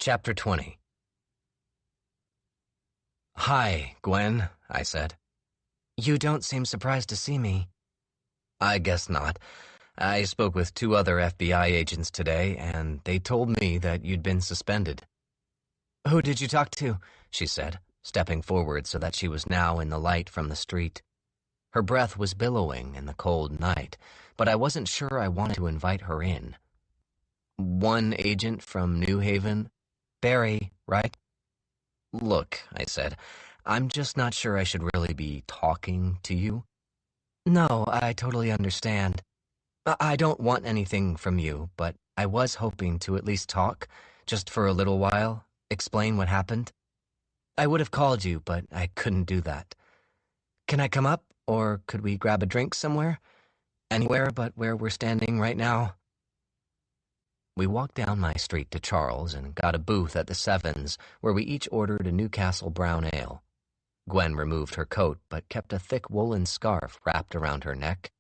Chapter 20. "Hi, Gwen," I said. "You don't seem surprised to see me." "I guess not. I spoke with 2 other FBI agents today, and they told me that you'd been suspended." "Who did you talk to?" she said, stepping forward so that she was now in the light from the street. Her breath was billowing in the cold night, but I wasn't sure I wanted to invite her in. "One agent from New Haven? Barry, right?" "Look," I said, "I'm just not sure I should really be talking to you." "No, I totally understand. I don't want anything from you, but I was hoping to at least talk, just for a little while, explain what happened. I would have called you, but I couldn't do that. Can I come up, or could we grab a drink somewhere? Anywhere but where we're standing right now?" We walked down my street to Charles and got a booth at the Sevens, where we each ordered a Newcastle brown ale. Gwen removed her coat but kept a thick woolen scarf wrapped around her neck.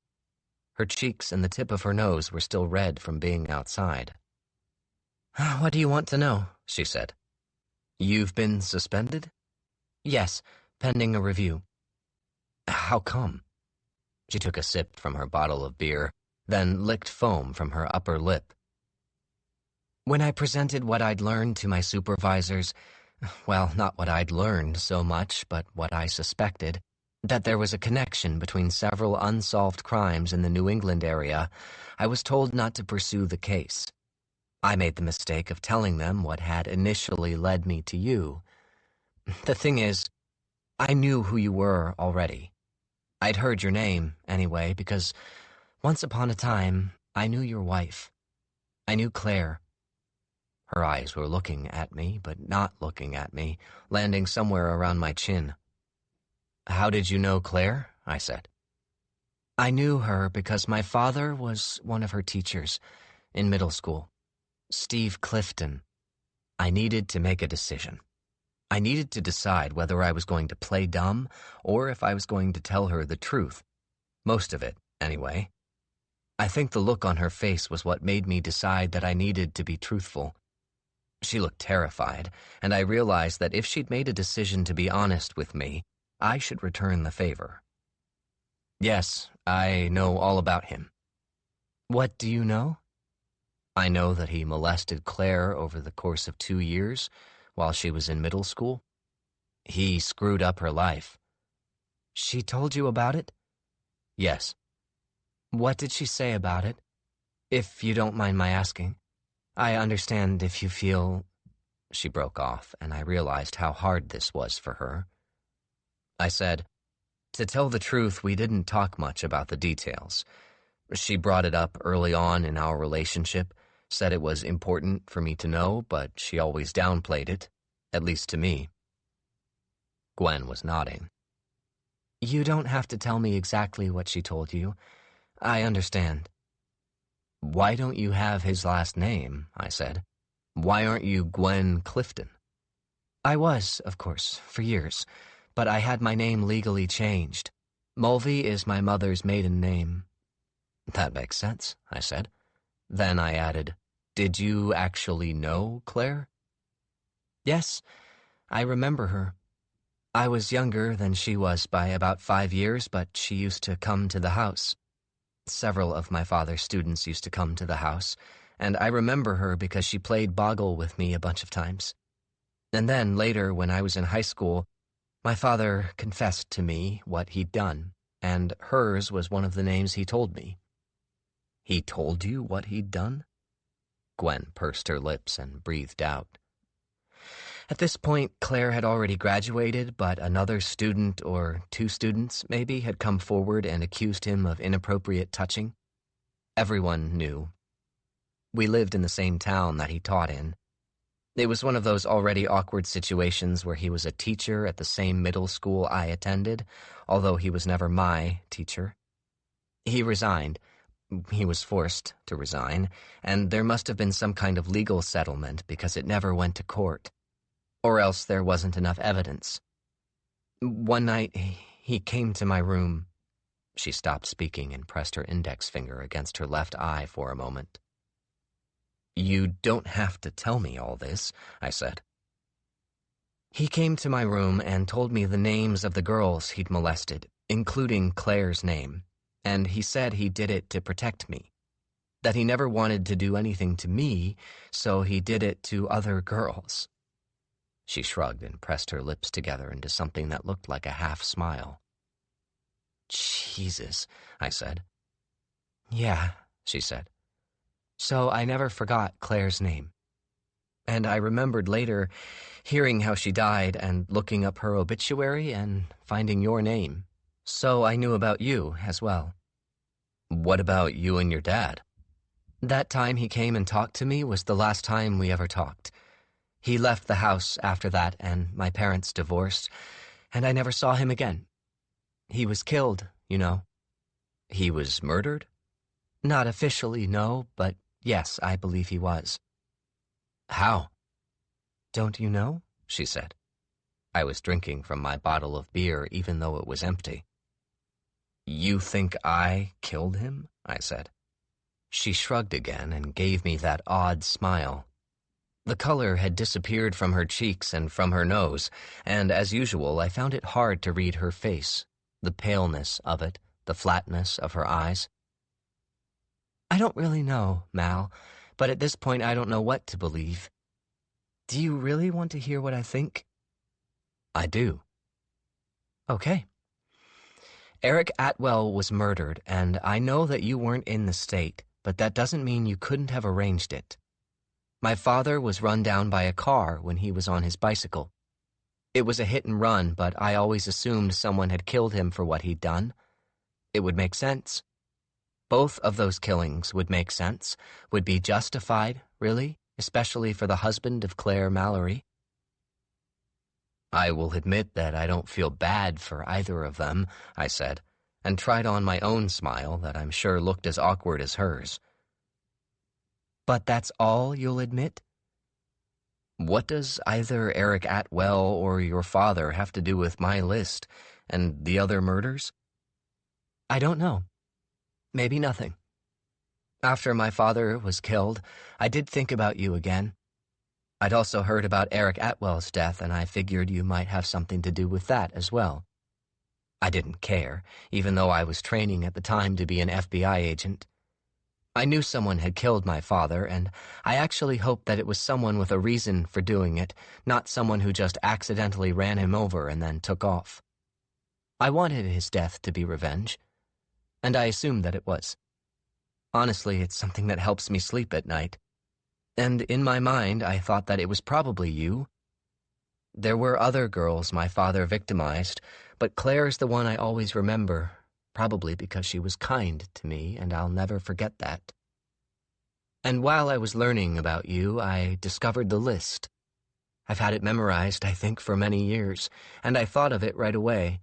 Her cheeks and the tip of her nose were still red from being outside. "What do you want to know?" she said. "You've been suspended?" "Yes, pending a review." "How come?" She took a sip from her bottle of beer, then licked foam from her upper lip. "When I presented what I'd learned to my supervisors, well, not what I'd learned so much, but what I suspected, that there was a connection between several unsolved crimes in the New England area, I was told not to pursue the case. I made the mistake of telling them what had initially led me to you. The thing is, I knew who you were already. I'd heard your name, anyway, because once upon a time, I knew your wife. I knew Claire." Her eyes were looking at me, but not looking at me, landing somewhere around my chin. "How did you know Claire?" I said. "I knew her because my father was one of her teachers in middle school, Steve Clifton." I needed to make a decision. I needed to decide whether I was going to play dumb or if I was going to tell her the truth. Most of it, anyway. I think the look on her face was what made me decide that I needed to be truthful. She looked terrified, and I realized that if she'd made a decision to be honest with me, I should return the favor. "Yes, I know all about him." "What do you know?" "I know that he molested Claire over the course of 2 years while she was in middle school. He screwed up her life." "She told you about it?" "Yes." "What did she say about it? If you don't mind my asking. I understand if you feel—" She broke off, and I realized how hard this was for her. I said, "To tell the truth, we didn't talk much about the details. She brought it up early on in our relationship, said it was important for me to know, but she always downplayed it, at least to me." Gwen was nodding. "You don't have to tell me exactly what she told you. I understand." "Why don't you have his last name?" I said. "Why aren't you Gwen Clifton?" "I was, of course, for years, but I had my name legally changed. Mulvey is my mother's maiden name." "That makes sense," I said. Then I added, "Did you actually know Claire?" "Yes, I remember her. I was younger than she was by about 5 years, but she used to come to the house. Several of my father's students used to come to the house, and I remember her because she played boggle with me a bunch of times. And then later, when I was in high school, my father confessed to me what he'd done, and hers was one of the names he told me." "He told you what he'd done?" Gwen pursed her lips and breathed out. At this point, Claire had already graduated, but another student, or 2 students, maybe, had come forward and accused him of inappropriate touching. Everyone knew. We lived in the same town that he taught in. It was one of those already awkward situations where he was a teacher at the same middle school I attended, although he was never my teacher. He resigned. He was forced to resign, and there must have been some kind of legal settlement because it never went to court. Or else there wasn't enough evidence. One night, he came to my room." She stopped speaking and pressed her index finger against her left eye for a moment. You don't have to tell me all this, I said. He came to my room and told me the names of the girls he'd molested, including Claire's name, and he said he did it to protect me. That he never wanted to do anything to me, so he did it to other girls. She shrugged and pressed her lips together into something that looked like a half-smile. Jesus, I said. Yeah, she said. So I never forgot Claire's name. And I remembered later hearing how she died and looking up her obituary and finding your name. So I knew about you as well. What about you and your dad? That time he came and talked to me was the last time we ever talked. He left the house after that, and my parents divorced, and I never saw him again. He was killed, you know. He was murdered? Not officially, no, but yes, I believe he was. How? Don't you know? She said. I was drinking from my bottle of beer even though it was empty. You think I killed him? I said. She shrugged again and gave me that odd smile. The color had disappeared from her cheeks and from her nose, and as usual I found it hard to read her face, the paleness of it, the flatness of her eyes. I don't really know, Mal, but at this point I don't know what to believe. Do you really want to hear what I think? I do. Okay. Eric Atwell was murdered, and I know that you weren't in the state, but that doesn't mean you couldn't have arranged it. My father was run down by a car when he was on his bicycle. It was a hit and run, but I always assumed someone had killed him for what he'd done. It would make sense. Both of those killings would make sense, would be justified, really, especially for the husband of Claire Mallory. I will admit that I don't feel bad for either of them, I said, and tried on my own smile that I'm sure looked as awkward as hers. But that's all you'll admit? What does either Eric Atwell or your father have to do with my list and the other murders? I don't know. Maybe nothing. After my father was killed, I did think about you again. I'd also heard about Eric Atwell's death, and I figured you might have something to do with that as well. I didn't care, even though I was training at the time to be an FBI agent. I knew someone had killed my father, and I actually hoped that it was someone with a reason for doing it, not someone who just accidentally ran him over and then took off. I wanted his death to be revenge, and I assumed that it was. Honestly, it's something that helps me sleep at night. And in my mind, I thought that it was probably you. There were other girls my father victimized, but Claire's the one I always remember, probably because she was kind to me, and I'll never forget that. And while I was learning about you, I discovered the list. I've had it memorized, I think, for many years, and I thought of it right away.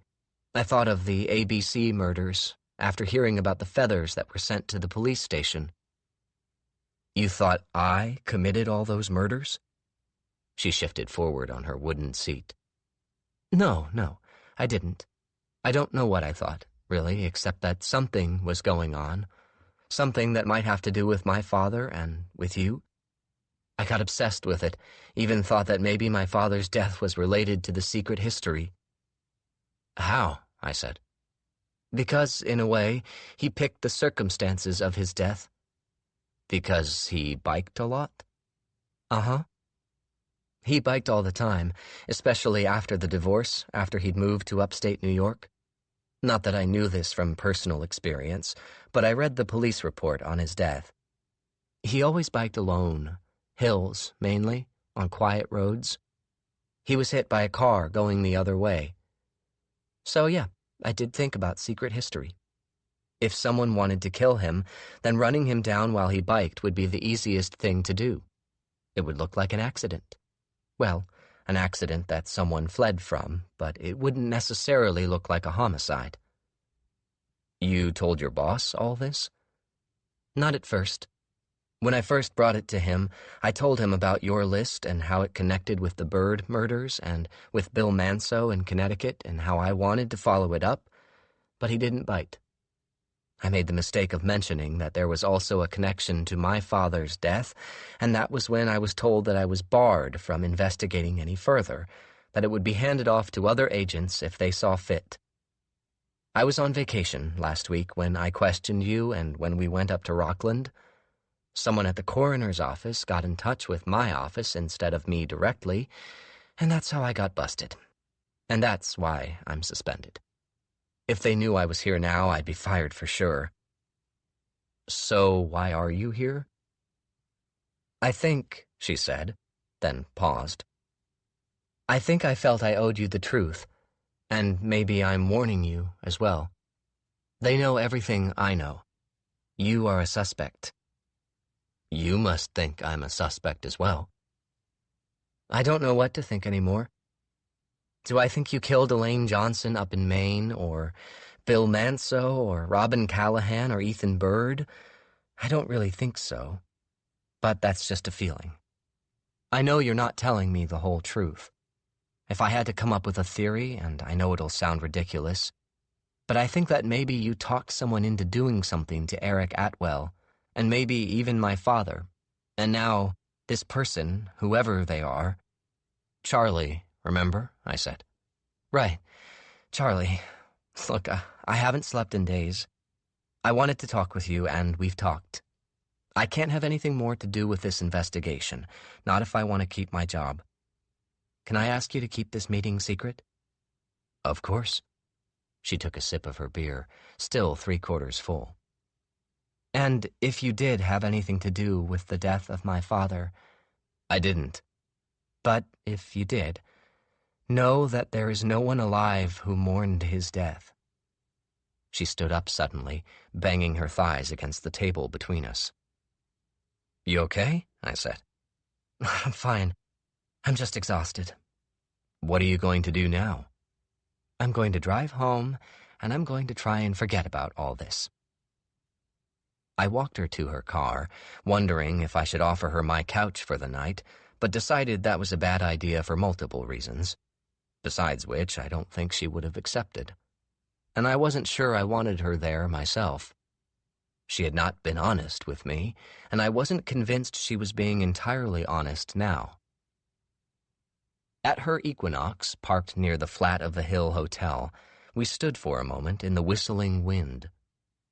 I thought of the ABC murders, after hearing about the feathers that were sent to the police station. You thought I committed all those murders? She shifted forward on her wooden seat. No, I didn't. I don't know what I thought, really, except that something was going on. Something that might have to do with my father and with you. I got obsessed with it, even thought that maybe my father's death was related to the secret history. How? I said. Because, in a way, he picked the circumstances of his death. Because he biked a lot? Uh-huh. He biked all the time, especially after the divorce, after he'd moved to upstate New York. Not that I knew this from personal experience, but I read the police report on his death. He always biked alone, hills, mainly, on quiet roads. He was hit by a car going the other way. So yeah, I did think about secret history. If someone wanted to kill him, then running him down while he biked would be the easiest thing to do. It would look like an accident. Well, an accident that someone fled from, but it wouldn't necessarily look like a homicide. You told your boss all this? Not at first. When I first brought it to him, I told him about your list and how it connected with the Bird murders and with Bill Manso in Connecticut and how I wanted to follow it up, but he didn't bite. I made the mistake of mentioning that there was also a connection to my father's death, and that was when I was told that I was barred from investigating any further, that it would be handed off to other agents if they saw fit. I was on vacation last week when I questioned you and when we went up to Rockland. Someone at the coroner's office got in touch with my office instead of me directly, and that's how I got busted. And that's why I'm suspended. If they knew I was here now, I'd be fired for sure. So why are you here? I think, she said, then paused. I think I felt I owed you the truth, and maybe I'm warning you as well. They know everything I know. You are a suspect. You must think I'm a suspect as well. I don't know what to think anymore. Do I think you killed Elaine Johnson up in Maine, or Bill Manso, or Robin Callahan, or Ethan Bird? I don't really think so. But that's just a feeling. I know you're not telling me the whole truth. If I had to come up with a theory, and I know it'll sound ridiculous, but I think that maybe you talked someone into doing something to Eric Atwell, and maybe even my father, and now this person, whoever they are... Charlie, remember? I said. Right. Charlie. Look, I haven't slept in days. I wanted to talk with you, and we've talked. I can't have anything more to do with this investigation, not if I want to keep my job. Can I ask you to keep this meeting secret? Of course. She took a sip of her beer, still 3/4 full. And if you did have anything to do with the death of my father... I didn't. But if you did, know that there is no one alive who mourned his death. She stood up suddenly, banging her thighs against the table between us. You okay? I said. I'm fine. I'm just exhausted. What are you going to do now? I'm going to drive home, and I'm going to try and forget about all this. I walked her to her car, wondering if I should offer her my couch for the night, but decided that was a bad idea for multiple reasons, besides which I don't think she would have accepted. And I wasn't sure I wanted her there myself. She had not been honest with me, and I wasn't convinced she was being entirely honest now. At her Equinox, parked near the Flat of the Hill Hotel, we stood for a moment in the whistling wind.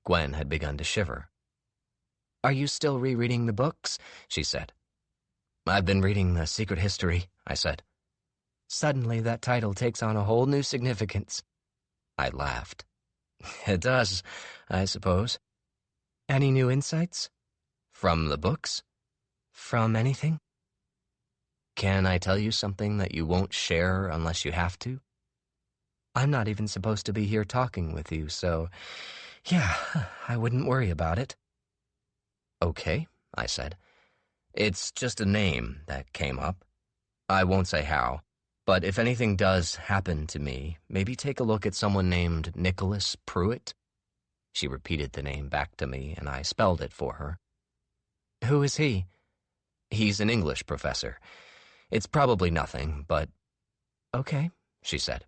Gwen had begun to shiver. Are you still rereading the books? She said. I've been reading The Secret History, I said. Suddenly that title takes on a whole new significance. I laughed. It does, I suppose. Any new insights? From the books? From anything? Can I tell you something that you won't share unless you have to? I'm not even supposed to be here talking with you, so, yeah, I wouldn't worry about it. Okay, I said. It's just a name that came up. I won't say how, but if anything does happen to me, maybe take a look at someone named Nicholas Pruitt. She repeated the name back to me, and I spelled it for her. Who is he? He's an English professor. It's probably nothing, but... Okay, she said.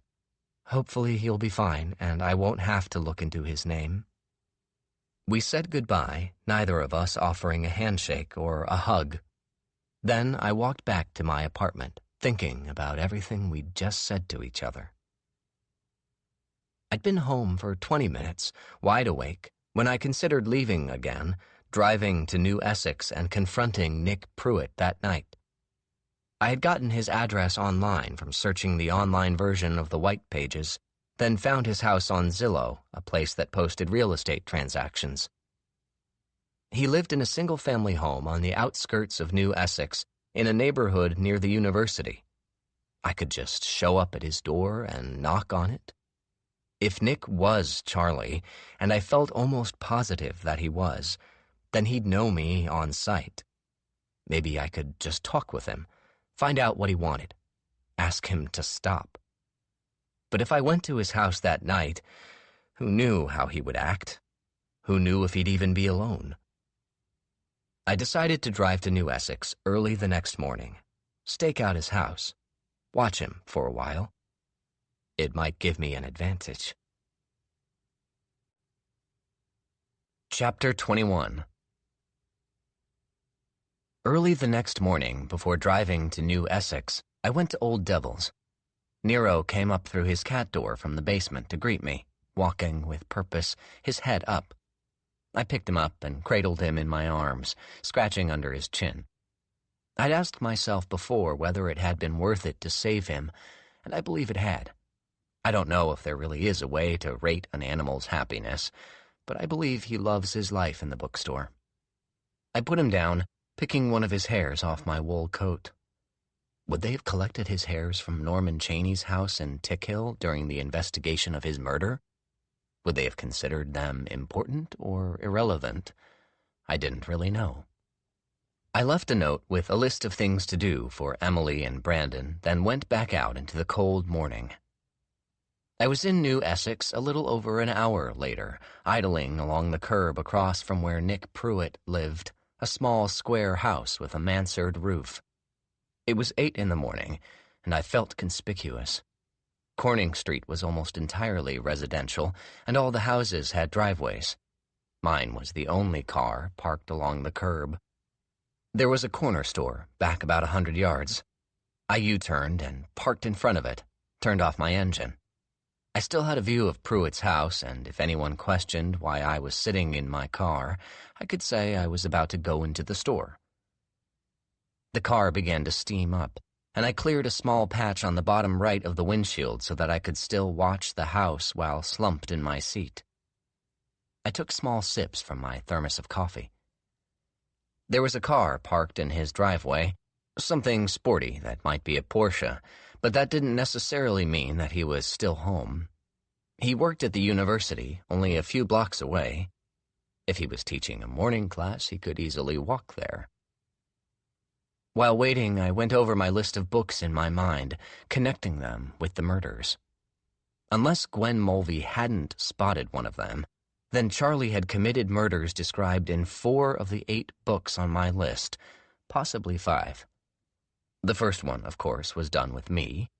Hopefully he'll be fine, and I won't have to look into his name. We said goodbye, neither of us offering a handshake or a hug. Then I walked back to my apartment, thinking about everything we'd just said to each other. I'd been home for 20 minutes, wide awake, when I considered leaving again, driving to New Essex and confronting Nick Pruitt that night. I had gotten his address online from searching the online version of the White Pages, then found his house on Zillow, a place that posted real estate transactions. He lived in a single-family home on the outskirts of New Essex, in a neighborhood near the university. I could just show up at his door and knock on it. If Nick was Charlie, and I felt almost positive that he was, then he'd know me on sight. Maybe I could just talk with him, find out what he wanted, ask him to stop. But if I went to his house that night, who knew how he would act? Who knew if he'd even be alone? I decided to drive to New Essex early the next morning, stake out his house, watch him for a while. It might give me an advantage. Chapter 21. Early the next morning, before driving to New Essex, I went to Old Devil's. Nero came up through his cat door from the basement to greet me, walking with purpose, his head up. I picked him up and cradled him in my arms, scratching under his chin. I'd asked myself before whether it had been worth it to save him, and I believe it had. I don't know if there really is a way to rate an animal's happiness, but I believe he loves his life in the bookstore. I put him down, picking one of his hairs off my wool coat. Would they have collected his hairs from Norman Chaney's house in Tickhill during the investigation of his murder? Would they have considered them important or irrelevant? I didn't really know. I left a note with a list of things to do for Emily and Brandon, then went back out into the cold morning. I was in New Essex a little over an hour later, idling along the curb across from where Nick Pruitt lived, a small square house with a mansard roof. It was 8 in the morning, and I felt conspicuous. Corning Street was almost entirely residential, and all the houses had driveways. Mine was the only car parked along the curb. There was a corner store back about 100 yards. I U-turned and parked in front of it, turned off my engine. I still had a view of Pruitt's house, and if anyone questioned why I was sitting in my car, I could say I was about to go into the store. The car began to steam up, and I cleared a small patch on the bottom right of the windshield so that I could still watch the house while slumped in my seat. I took small sips from my thermos of coffee. There was a car parked in his driveway, something sporty that might be a Porsche, but that didn't necessarily mean that he was still home. He worked at the university, only a few blocks away. If he was teaching a morning class, he could easily walk there. While waiting, I went over my list of books in my mind, connecting them with the murders. Unless Gwen Mulvey hadn't spotted one of them, then Charlie had committed murders described in 4 of the 8 books on my list, possibly 5. The first one, of course, was done with me,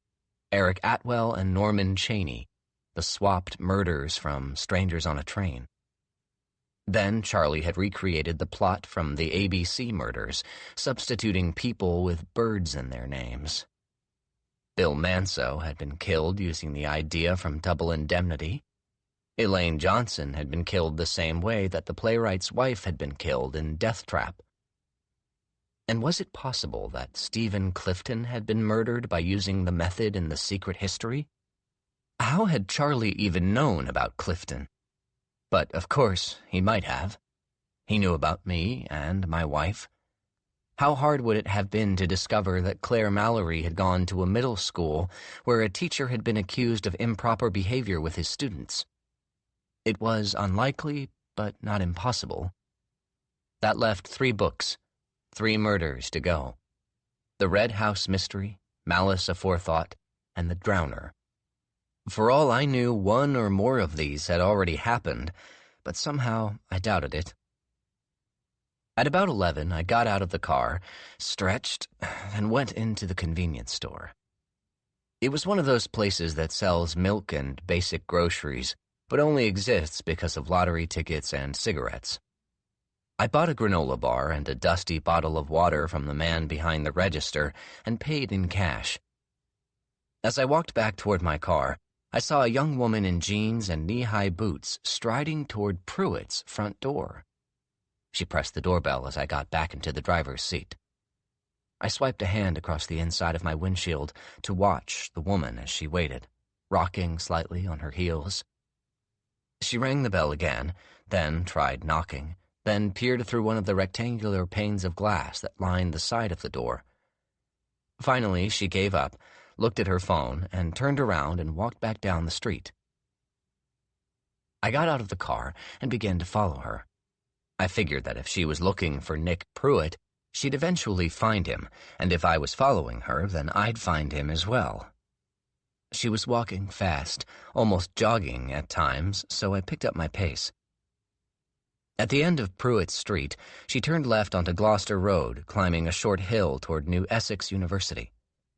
Eric Atwell and Norman Chaney, the swapped murders from Strangers on a Train. Then Charlie had recreated the plot from the ABC murders, substituting people with birds in their names. Bill Manso had been killed using the idea from Double Indemnity. Elaine Johnson had been killed the same way that the playwright's wife had been killed in Deathtrap. And was it possible that Stephen Clifton had been murdered by using the method in The Secret History? How had Charlie even known about Clifton? But, of course, he might have. He knew about me and my wife. How hard would it have been to discover that Claire Mallory had gone to a middle school where a teacher had been accused of improper behavior with his students? It was unlikely, but not impossible. That left 3 books, 3 murders to go. The Red House Mystery, Malice Aforethought, and The Drowner. For all I knew, 1 or more of these had already happened, but somehow I doubted it. At about 11, I got out of the car, stretched, and went into the convenience store. It was one of those places that sells milk and basic groceries, but only exists because of lottery tickets and cigarettes. I bought a granola bar and a dusty bottle of water from the man behind the register and paid in cash. As I walked back toward my car, I saw a young woman in jeans and knee-high boots striding toward Pruitt's front door. She pressed the doorbell as I got back into the driver's seat. I swiped a hand across the inside of my windshield to watch the woman as she waited, rocking slightly on her heels. She rang the bell again, then tried knocking, then peered through one of the rectangular panes of glass that lined the side of the door. Finally, she gave up, looked at her phone, and turned around and walked back down the street. I got out of the car and began to follow her. I figured that if she was looking for Nick Pruitt, she'd eventually find him, and if I was following her, then I'd find him as well. She was walking fast, almost jogging at times, so I picked up my pace. At the end of Pruitt Street, she turned left onto Gloucester Road, climbing a short hill toward New Essex University,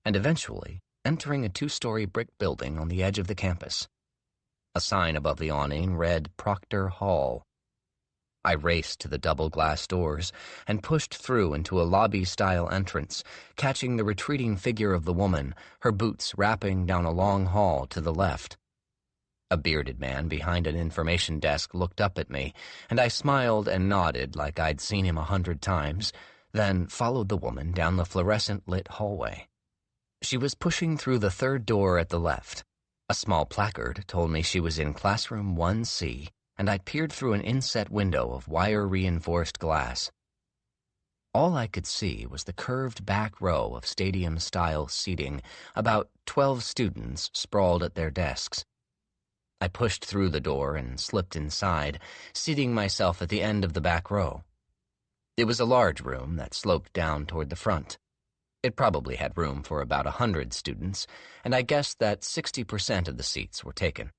and eventually entering a 2-story brick building on the edge of the campus. A sign above the awning read Proctor Hall. I raced to the double glass doors and pushed through into a lobby-style entrance, catching the retreating figure of the woman, her boots wrapping down a long hall to the left. A bearded man behind an information desk looked up at me, and I smiled and nodded like I'd seen him 100 times, then followed the woman down the fluorescent-lit hallway. She was pushing through the third door at the left. A small placard told me she was in classroom 1C, and I peered through an inset window of wire-reinforced glass. All I could see was the curved back row of stadium-style seating, about 12 students sprawled at their desks. I pushed through the door and slipped inside, seating myself at the end of the back row. It was a large room that sloped down toward the front. It probably had room for about 100 students, and I guessed that 60% of the seats were taken.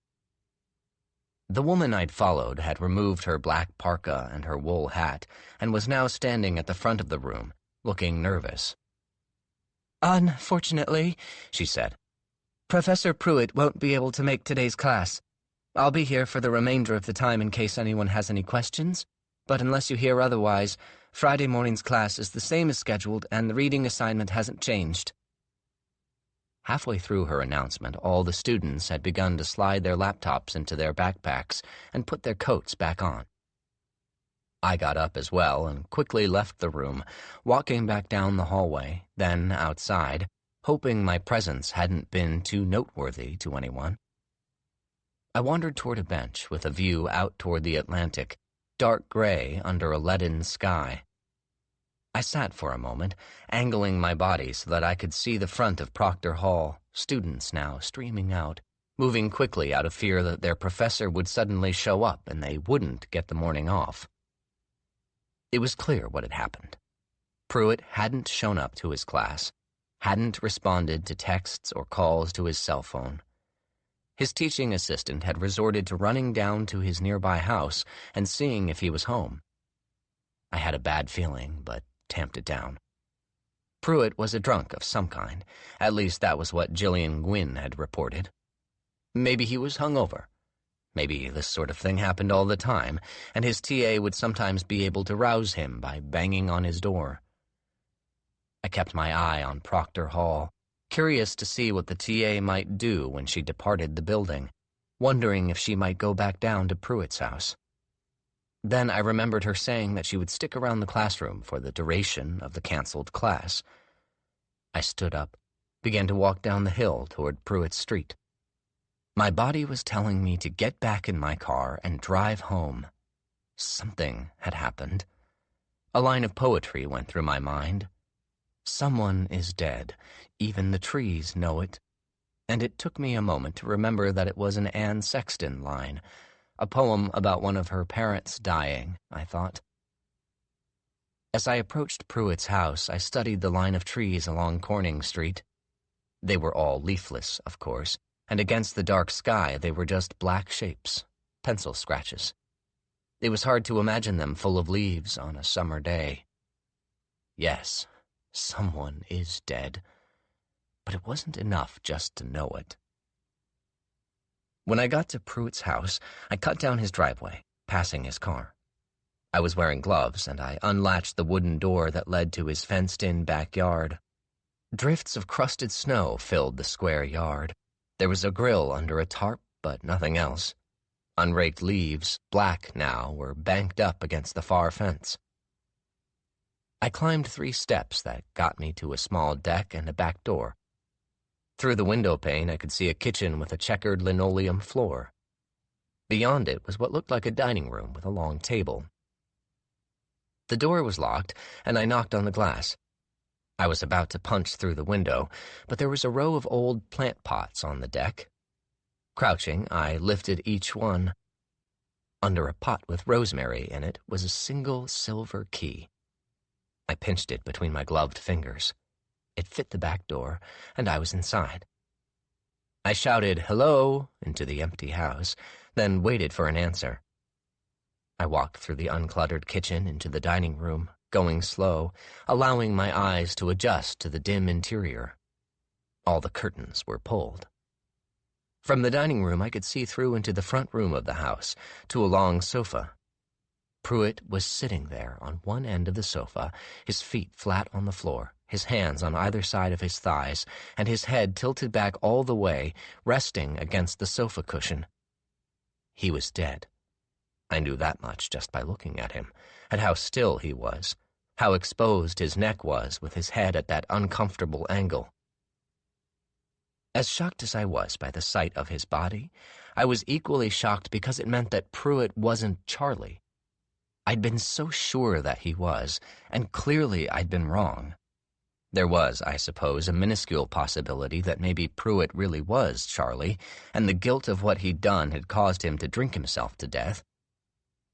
The woman I'd followed had removed her black parka and her wool hat and was now standing at the front of the room, looking nervous. "Unfortunately," she said, "Professor Pruitt won't be able to make today's class. I'll be here for the remainder of the time in case anyone has any questions, but unless you hear otherwise, Friday morning's class is the same as scheduled and the reading assignment hasn't changed." Halfway through her announcement, all the students had begun to slide their laptops into their backpacks and put their coats back on. I got up as well and quickly left the room, walking back down the hallway, then outside, hoping my presence hadn't been too noteworthy to anyone. I wandered toward a bench with a view out toward the Atlantic, dark gray under a leaden sky. I sat for a moment, angling my body so that I could see the front of Proctor Hall, students now streaming out, moving quickly out of fear that their professor would suddenly show up and they wouldn't get the morning off. It was clear what had happened. Pruitt hadn't shown up to his class, hadn't responded to texts or calls to his cell phone. His teaching assistant had resorted to running down to his nearby house and seeing if he was home. I had a bad feeling, but tamped it down. Pruitt was a drunk of some kind. At least that was what Gillian Gwynn had reported. Maybe he was hungover. Maybe this sort of thing happened all the time, and his TA would sometimes be able to rouse him by banging on his door. I kept my eye on Proctor Hall, curious to see what the TA might do when she departed the building, wondering if she might go back down to Pruitt's house. Then I remembered her saying that she would stick around the classroom for the duration of the canceled class. I stood up, began to walk down the hill toward Pruitt Street. My body was telling me to get back in my car and drive home. Something had happened. A line of poetry went through my mind. Someone is dead. Even the trees know it. And it took me a moment to remember that it was an Anne Sexton line, a poem about one of her parents dying, I thought. As I approached Pruitt's house, I studied the line of trees along Corning Street. They were all leafless, of course, and against the dark sky they were just black shapes, pencil scratches. It was hard to imagine them full of leaves on a summer day. Yes, someone is dead, but it wasn't enough just to know it. When I got to Pruitt's house, I cut down his driveway, passing his car. I was wearing gloves, and I unlatched the wooden door that led to his fenced-in backyard. Drifts of crusted snow filled the square yard. There was a grill under a tarp, but nothing else. Unraked leaves, black now, were banked up against the far fence. I climbed 3 steps that got me to a small deck and a back door. Through the window pane, I could see a kitchen with a checkered linoleum floor. Beyond it was what looked like a dining room with a long table. The door was locked, and I knocked on the glass. I was about to punch through the window, but there was a row of old plant pots on the deck. Crouching, I lifted each one. Under a pot with rosemary in it was a single silver key. I pinched it between my gloved fingers. It fit the back door, and I was inside. I shouted, "Hello," into the empty house, then waited for an answer. I walked through the uncluttered kitchen into the dining room, going slow, allowing my eyes to adjust to the dim interior. All the curtains were pulled. From the dining room, I could see through into the front room of the house, to a long sofa. Pruitt was sitting there on one end of the sofa, his feet flat on the floor, his hands on either side of his thighs, and his head tilted back all the way, resting against the sofa cushion. He was dead. I knew that much just by looking at him, at how still he was, how exposed his neck was with his head at that uncomfortable angle. As shocked as I was by the sight of his body, I was equally shocked because it meant that Pruitt wasn't Charlie. I'd been so sure that he was, and clearly I'd been wrong. There was, I suppose, a minuscule possibility that maybe Pruitt really was Charlie, and the guilt of what he'd done had caused him to drink himself to death.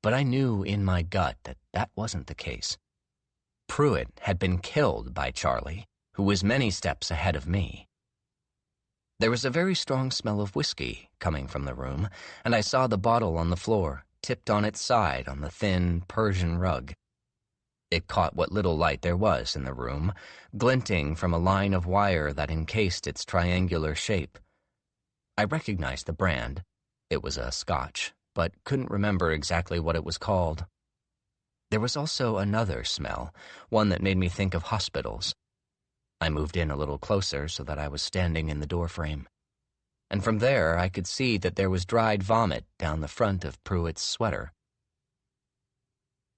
But I knew in my gut that that wasn't the case. Pruitt had been killed by Charlie, who was many steps ahead of me. There was a very strong smell of whiskey coming from the room, and I saw the bottle on the floor, tipped on its side on the thin Persian rug. It caught what little light there was in the room, glinting from a line of wire that encased its triangular shape. I recognized the brand. It was a Scotch, but couldn't remember exactly what it was called. There was also another smell, one that made me think of hospitals. I moved in a little closer so that I was standing in the doorframe. And from there I could see that there was dried vomit down the front of Pruitt's sweater.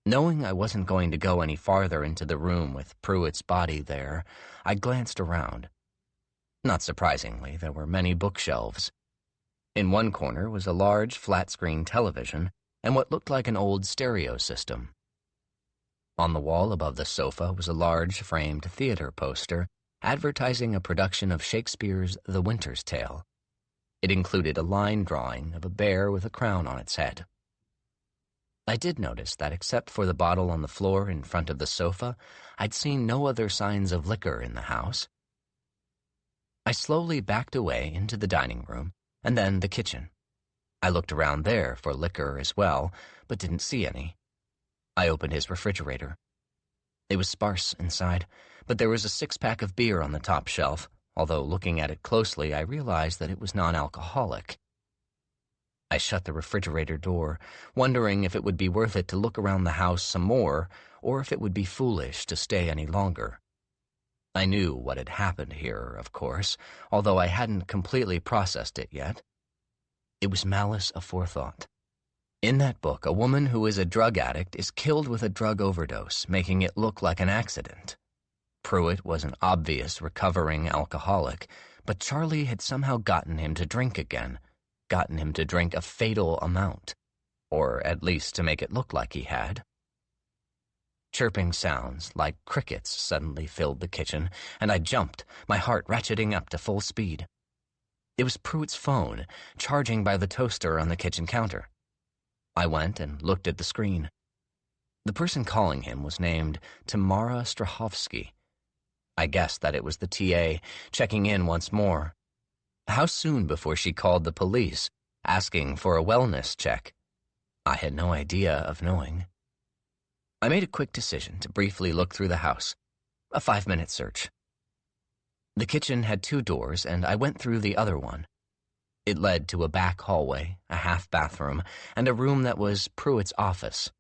Knowing I wasn't going to go any farther into the room with Pruitt's body there, I glanced around. Not surprisingly, there were many bookshelves. In one corner was a large flat-screen television and what looked like an old stereo system. On the wall above the sofa was a large framed theater poster advertising a production of Shakespeare's The Winter's Tale. It included a line drawing of a bear with a crown on its head. I did notice that except for the bottle on the floor in front of the sofa, I'd seen no other signs of liquor in the house. I slowly backed away into the dining room and then the kitchen. I looked around there for liquor as well, but didn't see any. I opened his refrigerator. It was sparse inside, but there was a six-pack of beer on the top shelf, although looking at it closely I realized that it was non-alcoholic. I shut the refrigerator door, wondering if it would be worth it to look around the house some more, or if it would be foolish to stay any longer. I knew what had happened here, of course, although I hadn't completely processed it yet. It was Malice Aforethought. In that book, a woman who is a drug addict is killed with a drug overdose, making it look like an accident. Pruitt was an obvious recovering alcoholic, but Charlie had somehow gotten him to drink again, gotten him to drink a fatal amount, or at least to make it look like he had. Chirping sounds like crickets suddenly filled the kitchen, and I jumped, my heart ratcheting up to full speed. It was Pruitt's phone, charging by the toaster on the kitchen counter. I went and looked at the screen. The person calling him was named Tamara Strahovski. I guessed that it was the TA, checking in once more. How soon before she called the police, asking for a wellness check? I had no idea of knowing. I made a quick decision to briefly look through the house. A 5-minute search. The kitchen had 2 doors, and I went through the other one. It led to a back hallway, a half bathroom, and a room that was Pruitt's office.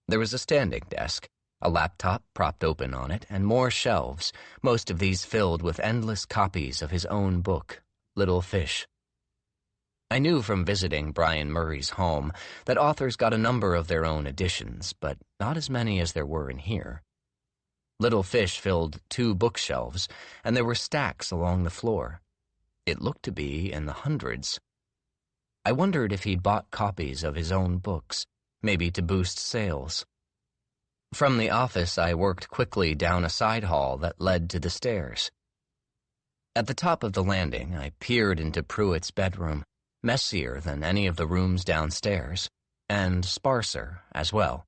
There was a standing desk, a laptop propped open on it, and more shelves, most of these filled with endless copies of his own book, Little Fish. I knew from visiting Brian Murray's home that authors got a number of their own editions, but not as many as there were in here. Little Fish filled 2 bookshelves, and there were stacks along the floor. It looked to be in the hundreds. I wondered if he'd bought copies of his own books, maybe to boost sales. From the office, I worked quickly down a side hall that led to the stairs. At the top of the landing, I peered into Pruitt's bedroom, messier than any of the rooms downstairs, and sparser as well.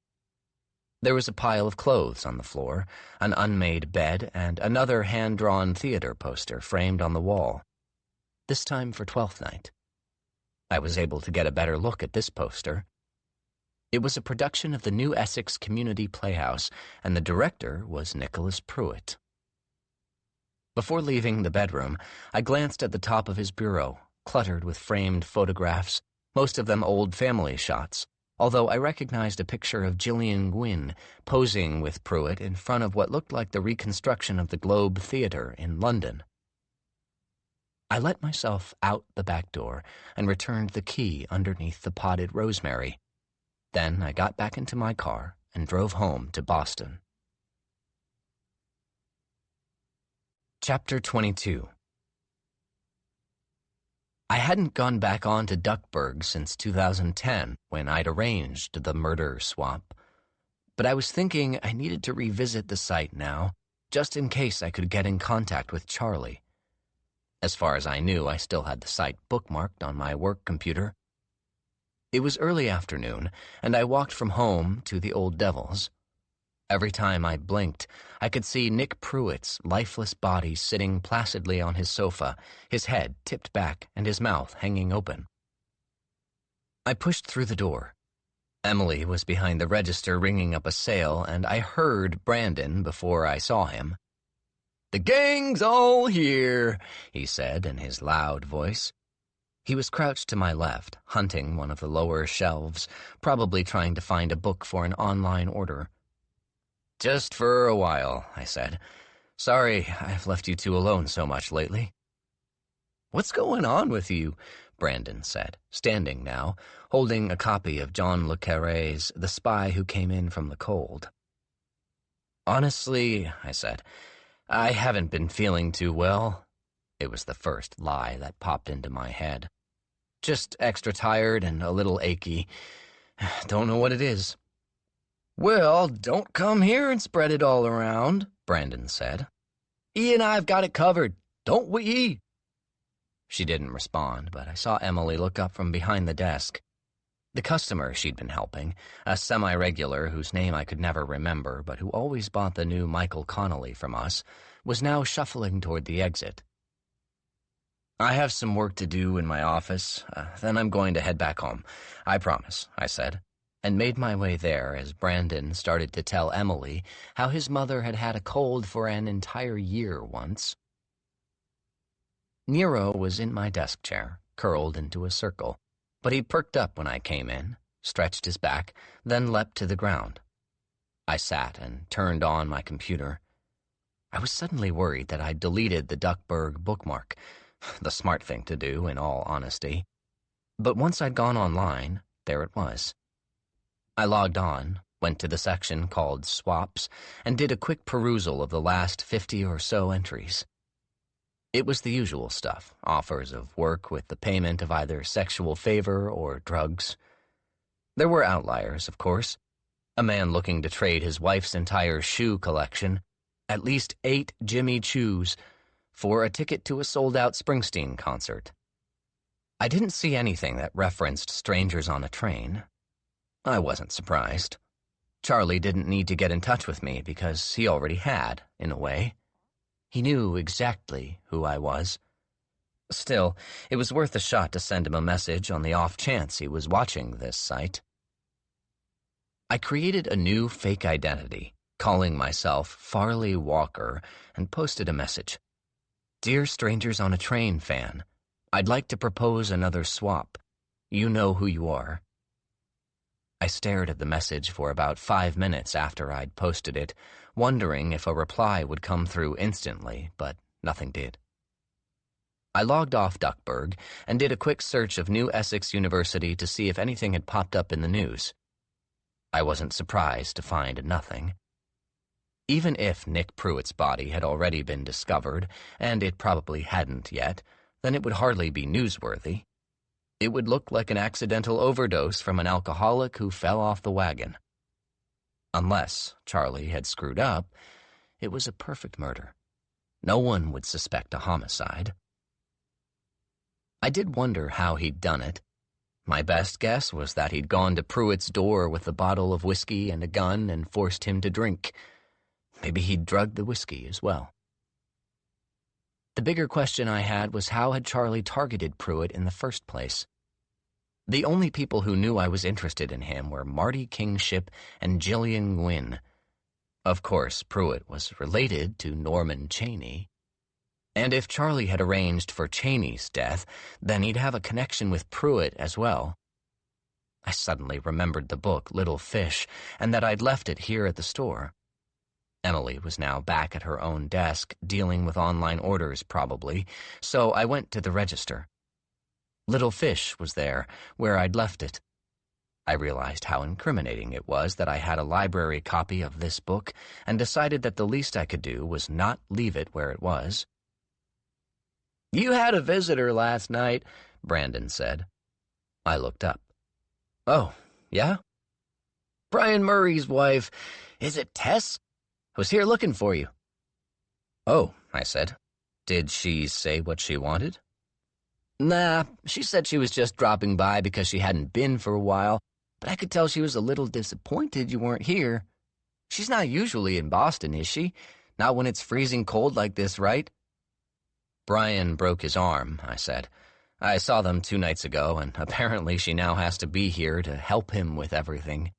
There was a pile of clothes on the floor, an unmade bed, and another hand-drawn theater poster framed on the wall. This time for Twelfth Night. I was able to get a better look at this poster. It was a production of the New Essex Community Playhouse, and the director was Nicholas Pruitt. Before leaving the bedroom, I glanced at the top of his bureau, cluttered with framed photographs, most of them old family shots, although I recognized a picture of Gillian Gwynne posing with Pruitt in front of what looked like the reconstruction of the Globe Theatre in London. I let myself out the back door and returned the key underneath the potted rosemary. Then I got back into my car and drove home to Boston. Chapter 22. I hadn't gone back on to Duckburg since 2010, when I'd arranged the murder swap. But I was thinking I needed to revisit the site now, just in case I could get in contact with Charlie. As far as I knew, I still had the site bookmarked on my work computer. It was early afternoon, and I walked from home to the Old Devil's. Every time I blinked, I could see Nick Pruitt's lifeless body sitting placidly on his sofa, his head tipped back and his mouth hanging open. I pushed through the door. Emily was behind the register ringing up a sale, and I heard Brandon before I saw him. "The gang's all here," he said in his loud voice. He was crouched to my left, hunting one of the lower shelves, probably trying to find a book for an online order. "Just for a while," I said. "Sorry I've left you two alone so much lately." "What's going on with you?" Brandon said, standing now, holding a copy of John le Carré's The Spy Who Came In From the Cold. "Honestly," I said, "I haven't been feeling too well." It was the first lie that popped into my head. "Just extra tired and a little achy. Don't know what it is." "Well, don't come here and spread it all around," Brandon said. "E and I've got it covered, don't we?" She didn't respond, but I saw Emily look up from behind the desk. The customer she'd been helping, a semi-regular whose name I could never remember, but who always bought the new Michael Connolly from us, was now shuffling toward the exit. "I have some work to do in my office, then I'm going to head back home. I promise," I said, and made my way there as Brandon started to tell Emily how his mother had had a cold for an entire year once. Nero was in my desk chair, curled into a circle, but he perked up when I came in, stretched his back, then leapt to the ground. I sat and turned on my computer. I was suddenly worried that I'd deleted the Duckburg bookmark, the smart thing to do, in all honesty. But once I'd gone online, there it was. I logged on, went to the section called Swaps, and did a quick perusal of the last 50 or so entries. It was the usual stuff, offers of work with the payment of either sexual favor or drugs. There were outliers, of course. A man looking to trade his wife's entire shoe collection, at least 8 Jimmy Choos, for a ticket to a sold-out Springsteen concert. I didn't see anything that referenced strangers on a train. I wasn't surprised. Charlie didn't need to get in touch with me because he already had, in a way. He knew exactly who I was. Still, it was worth a shot to send him a message on the off chance he was watching this site. I created a new fake identity, calling myself Farley Walker, and posted a message. "Dear Strangers on a Train fan, I'd like to propose another swap. You know who you are." I stared at the message for about 5 minutes after I'd posted it, wondering if a reply would come through instantly, but nothing did. I logged off Duckburg and did a quick search of New Essex University to see if anything had popped up in the news. I wasn't surprised to find nothing. Even if Nick Pruitt's body had already been discovered, and it probably hadn't yet, then it would hardly be newsworthy. It would look like an accidental overdose from an alcoholic who fell off the wagon. Unless Charlie had screwed up, it was a perfect murder. No one would suspect a homicide. I did wonder how he'd done it. My best guess was that he'd gone to Pruitt's door with a bottle of whiskey and a gun and forced him to drink. Maybe he'd drugged the whiskey as well. The bigger question I had was how had Charlie targeted Pruitt in the first place? The only people who knew I was interested in him were Marty Kingship and Gillian Gwynne. Of course, Pruitt was related to Norman Chaney. And if Charlie had arranged for Chaney's death, then he'd have a connection with Pruitt as well. I suddenly remembered the book, Little Fish, and that I'd left it here at the store. Emily was now back at her own desk, dealing with online orders, probably, so I went to the register. Little Fish was there, where I'd left it. I realized how incriminating it was that I had a library copy of this book and decided that the least I could do was not leave it where it was. "You had a visitor last night," Brandon said. I looked up. "Oh, yeah?" "Brian Murray's wife. Is it Tess? Was here looking for you." "Oh," I said. "Did she say what she wanted?" "Nah, she said she was just dropping by because she hadn't been for a while, but I could tell she was a little disappointed you weren't here. She's not usually in Boston, is she? Not when it's freezing cold like this, right?" "Brian broke his arm," I said. "I saw them 2 nights ago, and apparently she now has to be here to help him with everything."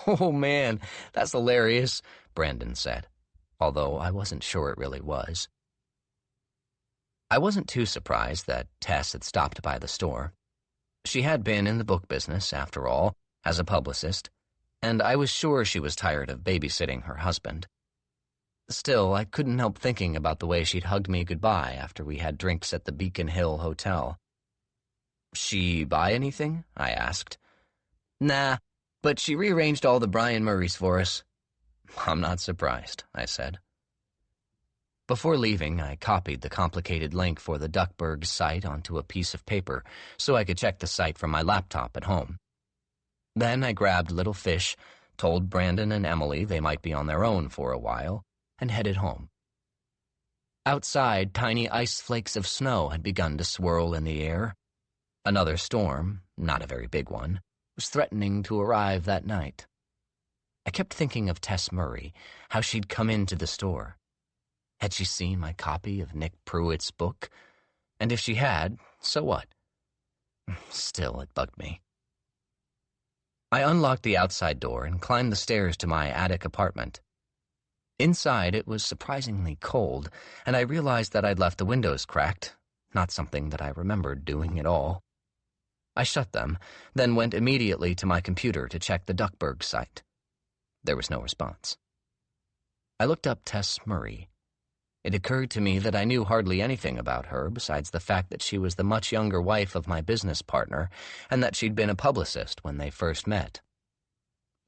"Oh, man, that's hilarious," Brandon said, although I wasn't sure it really was. I wasn't too surprised that Tess had stopped by the store. She had been in the book business, after all, as a publicist, and I was sure she was tired of babysitting her husband. Still, I couldn't help thinking about the way she'd hugged me goodbye after we had drinks at the Beacon Hill Hotel. "She buy anything?" I asked. "Nah, but she rearranged all the Brian Murrays for us." "I'm not surprised," I said. Before leaving, I copied the complicated link for the Duckburg site onto a piece of paper so I could check the site from my laptop at home. Then I grabbed Little Fish, told Brandon and Emily they might be on their own for a while, and headed home. Outside, tiny ice flakes of snow had begun to swirl in the air. Another storm, not a very big one, was threatening to arrive that night. I kept thinking of Tess Murray, how she'd come into the store. Had she seen my copy of Nick Pruitt's book? And if she had, so what? Still, it bugged me. I unlocked the outside door and climbed the stairs to my attic apartment. Inside, it was surprisingly cold, and I realized that I'd left the windows cracked, not something that I remembered doing at all. I shut them, then went immediately to my computer to check the Duckburg site. There was no response. I looked up Tess Murray. It occurred to me that I knew hardly anything about her besides the fact that she was the much younger wife of my business partner and that she'd been a publicist when they first met.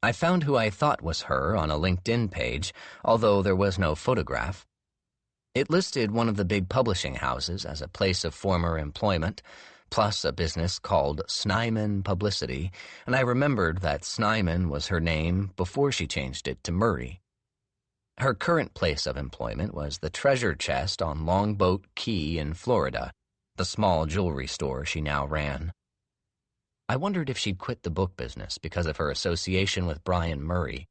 I found who I thought was her on a LinkedIn page, although there was no photograph. It listed one of the big publishing houses as a place of former employment, plus a business called Snyman Publicity, and I remembered that Snyman was her name before she changed it to Murray. Her current place of employment was the Treasure Chest on Longboat Key in Florida, the small jewelry store she now ran. I wondered if she'd quit the book business because of her association with Brian Murray.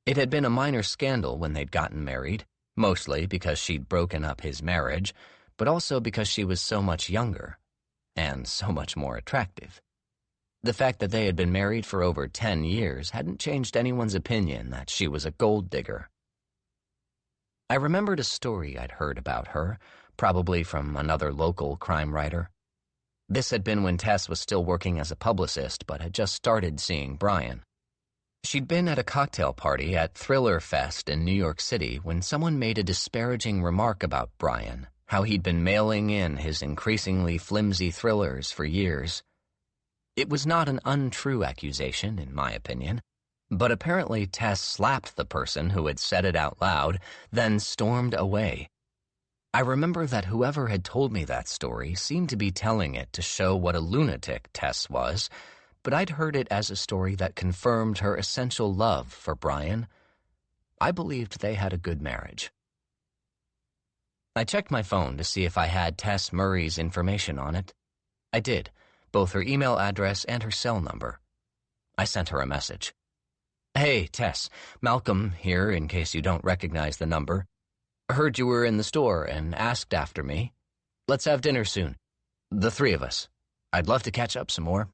It had been a minor scandal when they'd gotten married, mostly because she'd broken up his marriage, but also because she was so much younger and so much more attractive. The fact that they had been married for over 10 years hadn't changed anyone's opinion that she was a gold digger. I remembered a story I'd heard about her, probably from another local crime writer. This had been when Tess was still working as a publicist but had just started seeing Brian. She'd been at a cocktail party at Thriller Fest in New York City when someone made a disparaging remark about Brian, how he'd been mailing in his increasingly flimsy thrillers for years. It was not an untrue accusation, in my opinion, but apparently Tess slapped the person who had said it out loud, then stormed away. I remember that whoever had told me that story seemed to be telling it to show what a lunatic Tess was, but I'd heard it as a story that confirmed her essential love for Brian. I believed they had a good marriage. I checked my phone to see if I had Tess Murray's information on it. I did, both her email address and her cell number. I sent her a message. "Hey, Tess, Malcolm here in case you don't recognize the number. Heard you were in the store and asked after me. Let's have dinner soon. The 3 of us. I'd love to catch up some more."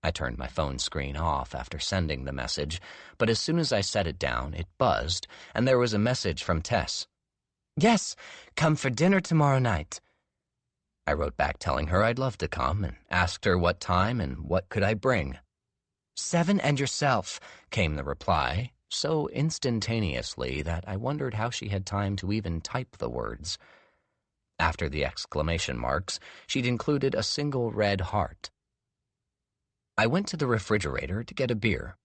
I turned my phone screen off after sending the message, but as soon as I set it down, it buzzed, and there was a message from Tess. "Yes, come for dinner tomorrow night." I wrote back telling her I'd love to come and asked her what time and what could I bring. 7 and yourself, came the reply, so instantaneously that I wondered how she had time to even type the words. After the exclamation marks, she'd included a single red heart. I went to the refrigerator to get a beer.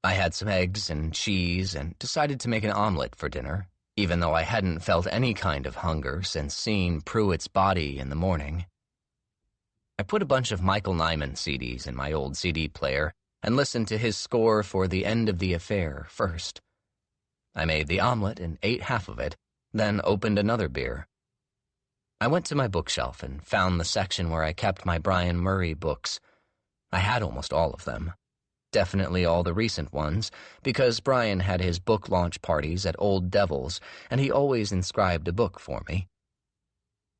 I had some eggs and cheese and decided to make an omelet for dinner, even though I hadn't felt any kind of hunger since seeing Pruitt's body in the morning. I put a bunch of Michael Nyman CDs in my old CD player and listened to his score for The End of the Affair first. I made the omelet and ate half of it, then opened another beer. I went to my bookshelf and found the section where I kept my Brian Murray books. I had almost all of them. Definitely all the recent ones, because Brian had his book launch parties at Old Devil's, and he always inscribed a book for me.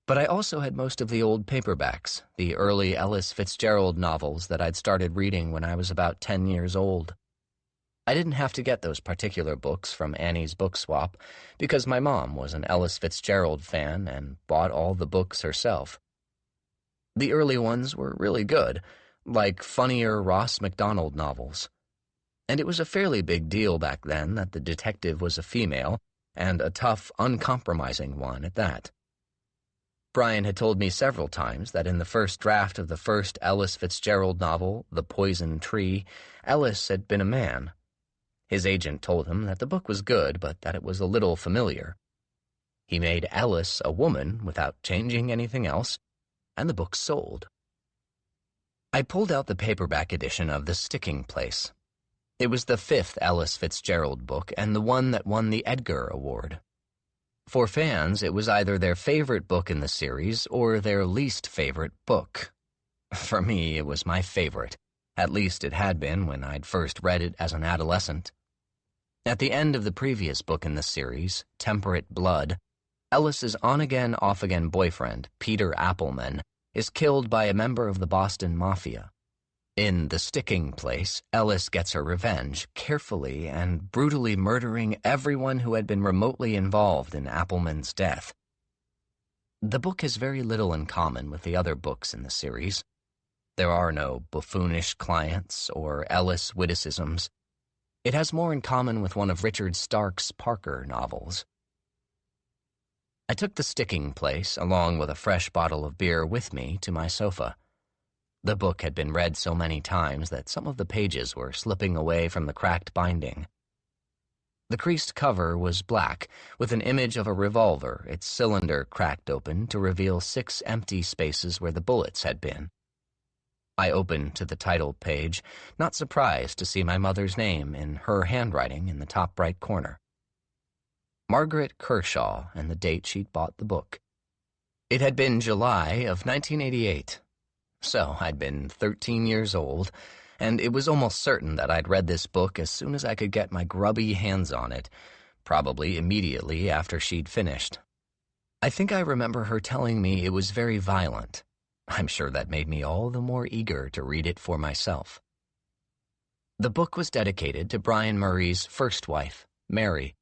But I also had most of the old paperbacks, the early Ellis Fitzgerald novels that I'd started reading when I was about 10 years old. I didn't have to get those particular books from Annie's Book Swap, because my mom was an Ellis Fitzgerald fan and bought all the books herself. The early ones were really good, like funnier Ross MacDonald novels. And it was a fairly big deal back then that the detective was a female, and a tough, uncompromising one at that. Brian had told me several times that in the first draft of the first Ellis Fitzgerald novel, The Poison Tree, Ellis had been a man. His agent told him that the book was good, but that it was a little familiar. He made Ellis a woman without changing anything else, and the book sold. I pulled out the paperback edition of The Sticking Place. It was the 5th Ellis Fitzgerald book and the one that won the Edgar Award. For fans, it was either their favorite book in the series or their least favorite book. For me, it was my favorite. At least it had been when I'd first read it as an adolescent. At the end of the previous book in the series, Temperate Blood, Ellis's on-again, off-again boyfriend, Peter Appleman, is killed by a member of the Boston Mafia. In The Sticking Place, Ellis gets her revenge, carefully and brutally murdering everyone who had been remotely involved in Appleman's death. The book has very little in common with the other books in the series. There are no buffoonish clients or Ellis witticisms. It has more in common with one of Richard Stark's Parker novels. I took The Sticking Place, along with a fresh bottle of beer, with me to my sofa. The book had been read so many times that some of the pages were slipping away from the cracked binding. The creased cover was black, with an image of a revolver, its cylinder cracked open to reveal 6 empty spaces where the bullets had been. I opened to the title page, not surprised to see my mother's name in her handwriting in the top right corner. Margaret Kershaw, and the date she'd bought the book. It had been July of 1988. So I'd been 13 years old, and it was almost certain that I'd read this book as soon as I could get my grubby hands on it, probably immediately after she'd finished. I think I remember her telling me it was very violent. I'm sure that made me all the more eager to read it for myself. The book was dedicated to Brian Murray's first wife, Mary.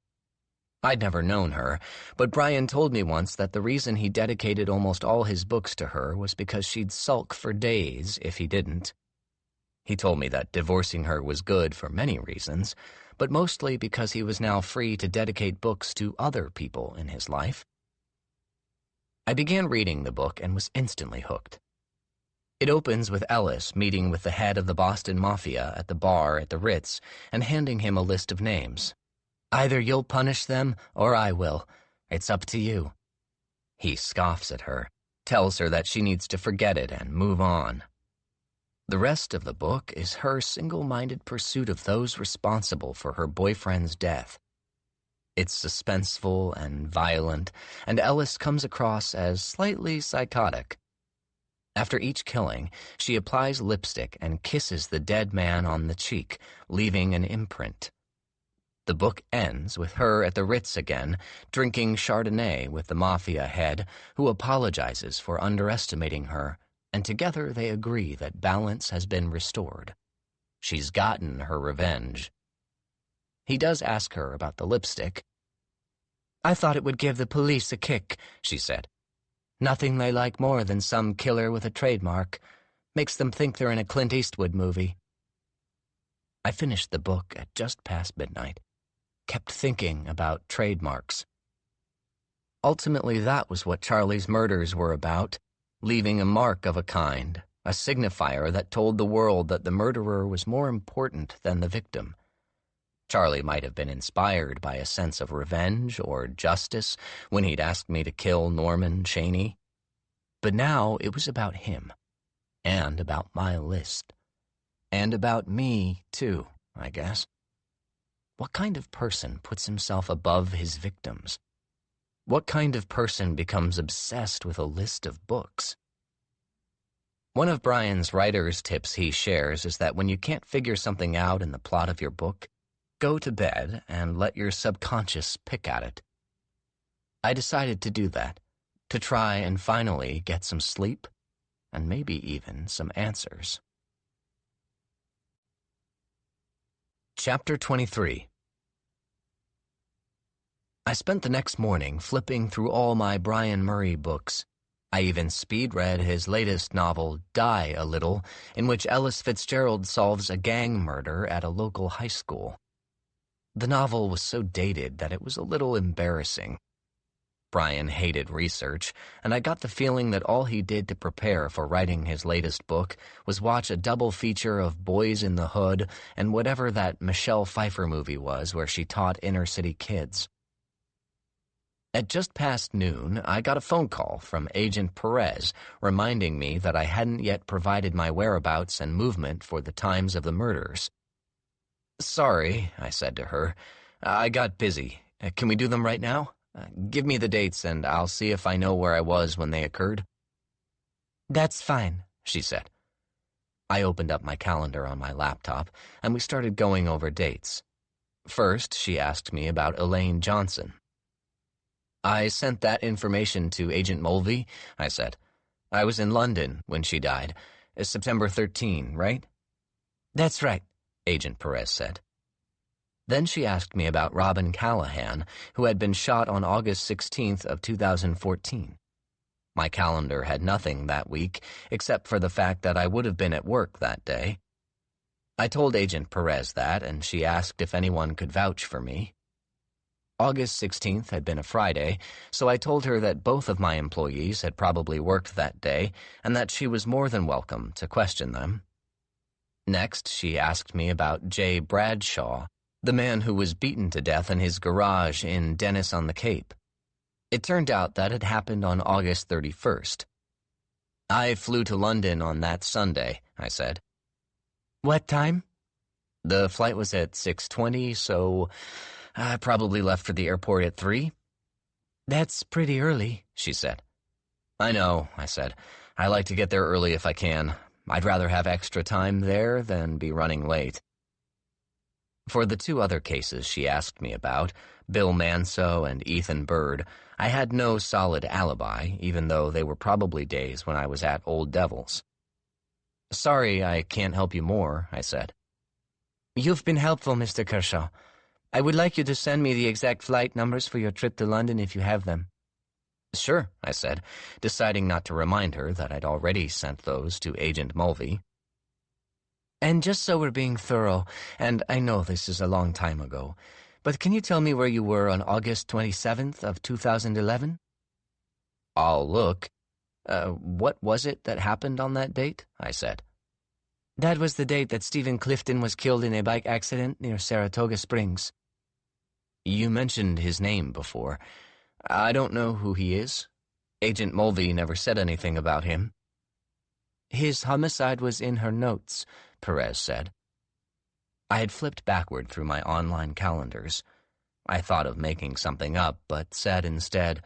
I'd never known her, but Brian told me once that the reason he dedicated almost all his books to her was because she'd sulk for days if he didn't. He told me that divorcing her was good for many reasons, but mostly because he was now free to dedicate books to other people in his life. I began reading the book and was instantly hooked. It opens with Ellis meeting with the head of the Boston Mafia at the bar at the Ritz and handing him a list of names. Either you'll punish them, or I will. It's up to you. He scoffs at her, tells her that she needs to forget it and move on. The rest of the book is her single-minded pursuit of those responsible for her boyfriend's death. It's suspenseful and violent, and Ellis comes across as slightly psychotic. After each killing, she applies lipstick and kisses the dead man on the cheek, leaving an imprint. The book ends with her at the Ritz again, drinking Chardonnay with the Mafia head, who apologizes for underestimating her, and together they agree that balance has been restored. She's gotten her revenge. He does ask her about the lipstick. I thought it would give the police a kick, she said. Nothing they like more than some killer with a trademark. Makes them think they're in a Clint Eastwood movie. I finished the book at just past midnight. Kept thinking about trademarks. Ultimately, that was what Charlie's murders were about, leaving a mark of a kind, a signifier that told the world that the murderer was more important than the victim. Charlie might have been inspired by a sense of revenge or justice when he'd asked me to kill Norman Chaney. But now it was about him, and about my list. And about me, too, I guess. What kind of person puts himself above his victims? What kind of person becomes obsessed with a list of books? One of Brian's writer's tips he shares is that when you can't figure something out in the plot of your book, go to bed and let your subconscious pick at it. I decided to do that, to try and finally get some sleep, and maybe even some answers. Chapter 23. I spent the next morning flipping through all my Brian Murray books. I even speed-read his latest novel, Die a Little, in which Ellis Fitzgerald solves a gang murder at a local high school. The novel was so dated that it was a little embarrassing. Brian hated research, and I got the feeling that all he did to prepare for writing his latest book was watch a double feature of Boys in the Hood and whatever that Michelle Pfeiffer movie was where she taught inner-city kids. At just past noon, I got a phone call from Agent Perez reminding me that I hadn't yet provided my whereabouts and movement for the times of the murders. "Sorry," I said to her. "I got busy. Can we do them right now? Give me the dates and I'll see if I know where I was when they occurred." "That's fine," she said. I opened up my calendar on my laptop and we started going over dates. First, she asked me about Elaine Johnson. "I sent that information to Agent Mulvey," I said. "I was in London when she died. September 13, right?" "That's right," Agent Perez said. Then she asked me about Robin Callahan, who had been shot on August 16th of 2014. My calendar had nothing that week, except for the fact that I would have been at work that day. I told Agent Perez that, and she asked if anyone could vouch for me. August 16th had been a Friday, so I told her that both of my employees had probably worked that day and that she was more than welcome to question them. Next, she asked me about J. Bradshaw, the man who was beaten to death in his garage in Dennis on the Cape. It turned out that had happened on August 31st. "I flew to London on that Sunday," I said. "What time?" "The flight was at 6:20, so I probably left for the airport at 3. "That's pretty early," she said. "I know," I said. "I like to get there early if I can. I'd rather have extra time there than be running late." For the two other cases she asked me about, Bill Manso and Ethan Bird, I had no solid alibi, even though they were probably days when I was at Old Devil's. "Sorry I can't help you more," I said. "You've been helpful, Mr. Kershaw. I would like you to send me the exact flight numbers for your trip to London if you have them." "Sure," I said, deciding not to remind her that I'd already sent those to Agent Mulvey. "And just so we're being thorough, and I know this is a long time ago, but can you tell me where you were on August 27th of 2011? "I'll look. What was it that happened on that date?" I said. "That was the date that Stephen Clifton was killed in a bike accident near Saratoga Springs." "You mentioned his name before. I don't know who he is. Agent Mulvey never said anything about him." "His homicide was in her notes," Perez said. I had flipped backward through my online calendars. I thought of making something up, but said instead,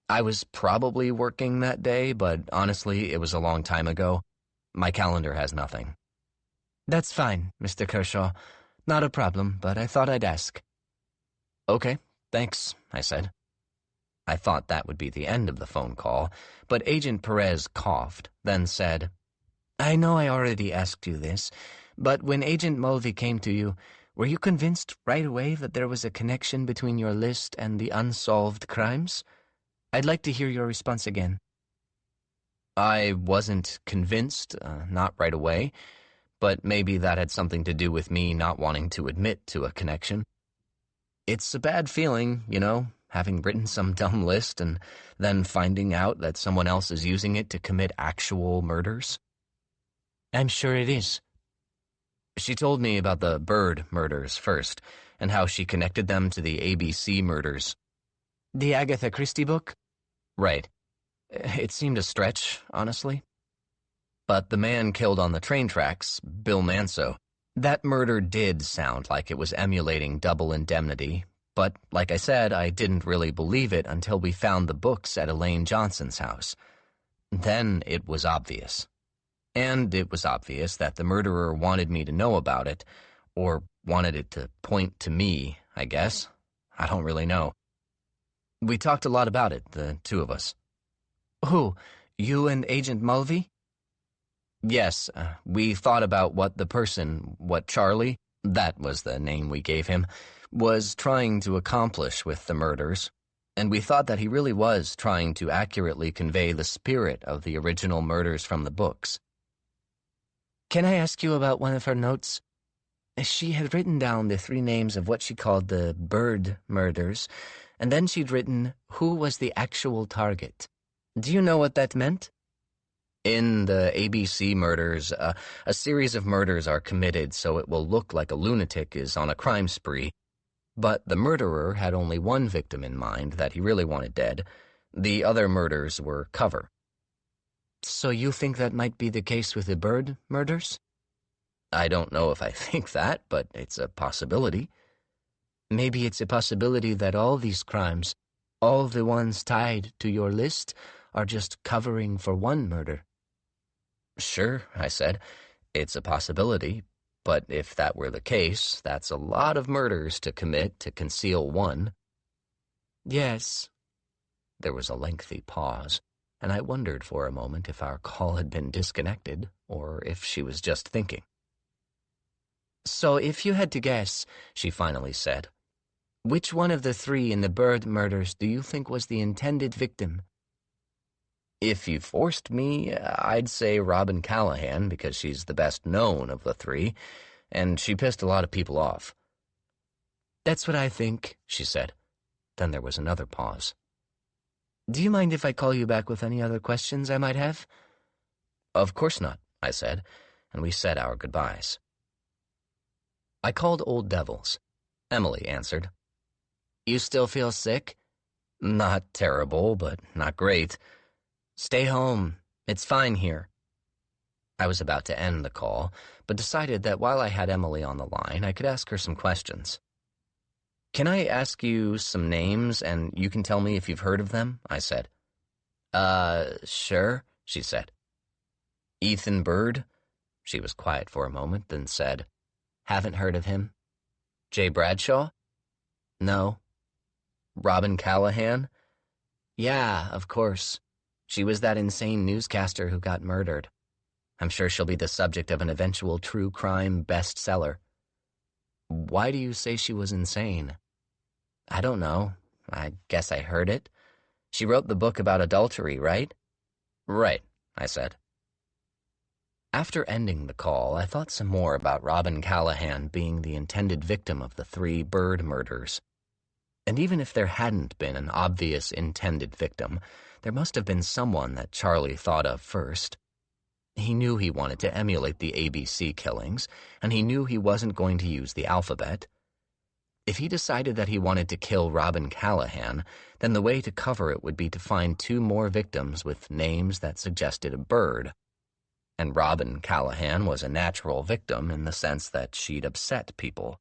"I was probably working that day, but honestly, it was a long time ago. My calendar has nothing." "That's fine, Mr. Kershaw. Not a problem, but I thought I'd ask." "Okay, thanks," I said. I thought that would be the end of the phone call, but Agent Perez coughed, then said, "I know I already asked you this, but when Agent Mulvey came to you, were you convinced right away that there was a connection between your list and the unsolved crimes? I'd like to hear your response again." I wasn't convinced, not right away, but maybe that had something to do with me not wanting to admit to a connection. It's a bad feeling, having written some dumb list and then finding out that someone else is using it to commit actual murders. I'm sure it is. She told me about the Bird murders first, and how she connected them to the ABC murders. The Agatha Christie book? Right. It seemed a stretch, honestly. But the man killed on the train tracks, Bill Manso, that murder did sound like it was emulating double indemnity, but like I said, I didn't really believe it until we found the books at Elaine Johnson's house. Then it was obvious. And it was obvious that the murderer wanted me to know about it, or wanted it to point to me, I guess. I don't really know. We talked a lot about it, the two of us. Who? You and Agent Mulvey? Yes, we thought about what Charlie, that was the name we gave him, was trying to accomplish with the murders, and we thought that he really was trying to accurately convey the spirit of the original murders from the books. Can I ask you about one of her notes? She had written down the 3 names of what she called the Bird murders, and then she'd written who was the actual target. Do you know what that meant? In the ABC murders, a series of murders are committed so it will look like a lunatic is on a crime spree. But the murderer had only one victim in mind that he really wanted dead. The other murders were cover. So you think that might be the case with the Bird murders? I don't know if I think that, but it's a possibility. Maybe it's a possibility that all these crimes, all the ones tied to your list, are just covering for one murder. Sure, I said. It's a possibility, but if that were the case, that's a lot of murders to commit to conceal one. Yes. There was a lengthy pause, and I wondered for a moment if our call had been disconnected, or if she was just thinking. So if you had to guess, she finally said, which one of the 3 in the Bird murders do you think was the intended victim? If you forced me, I'd say Robin Callahan, because she's the best known of the 3, and she pissed a lot of people off. That's what I think, she said. Then there was another pause. Do you mind if I call you back with any other questions I might have? Of course not, I said, and we said our goodbyes. I called Old Devils. Emily answered. You still feel sick? Not terrible, but not great. Stay home. It's fine here. I was about to end the call, but decided that while I had Emily on the line, I could ask her some questions. Can I ask you some names, and you can tell me if you've heard of them? I said. Sure, she said. Ethan Bird? She was quiet for a moment, then said, Haven't heard of him. Jay Bradshaw? No. Robin Callahan? Yeah, of course. She was that insane newscaster who got murdered. I'm sure she'll be the subject of an eventual true crime bestseller. Why do you say she was insane? I don't know. I guess I heard it. She wrote the book about adultery, right? Right, I said. After ending the call, I thought some more about Robin Callahan being the intended victim of the 3 Bird murders. And even if there hadn't been an obvious intended victim, there must have been someone that Charlie thought of first. He knew he wanted to emulate the ABC killings, and he knew he wasn't going to use the alphabet. If he decided that he wanted to kill Robin Callahan, then the way to cover it would be to find 2 more victims with names that suggested a bird. And Robin Callahan was a natural victim in the sense that she'd upset people.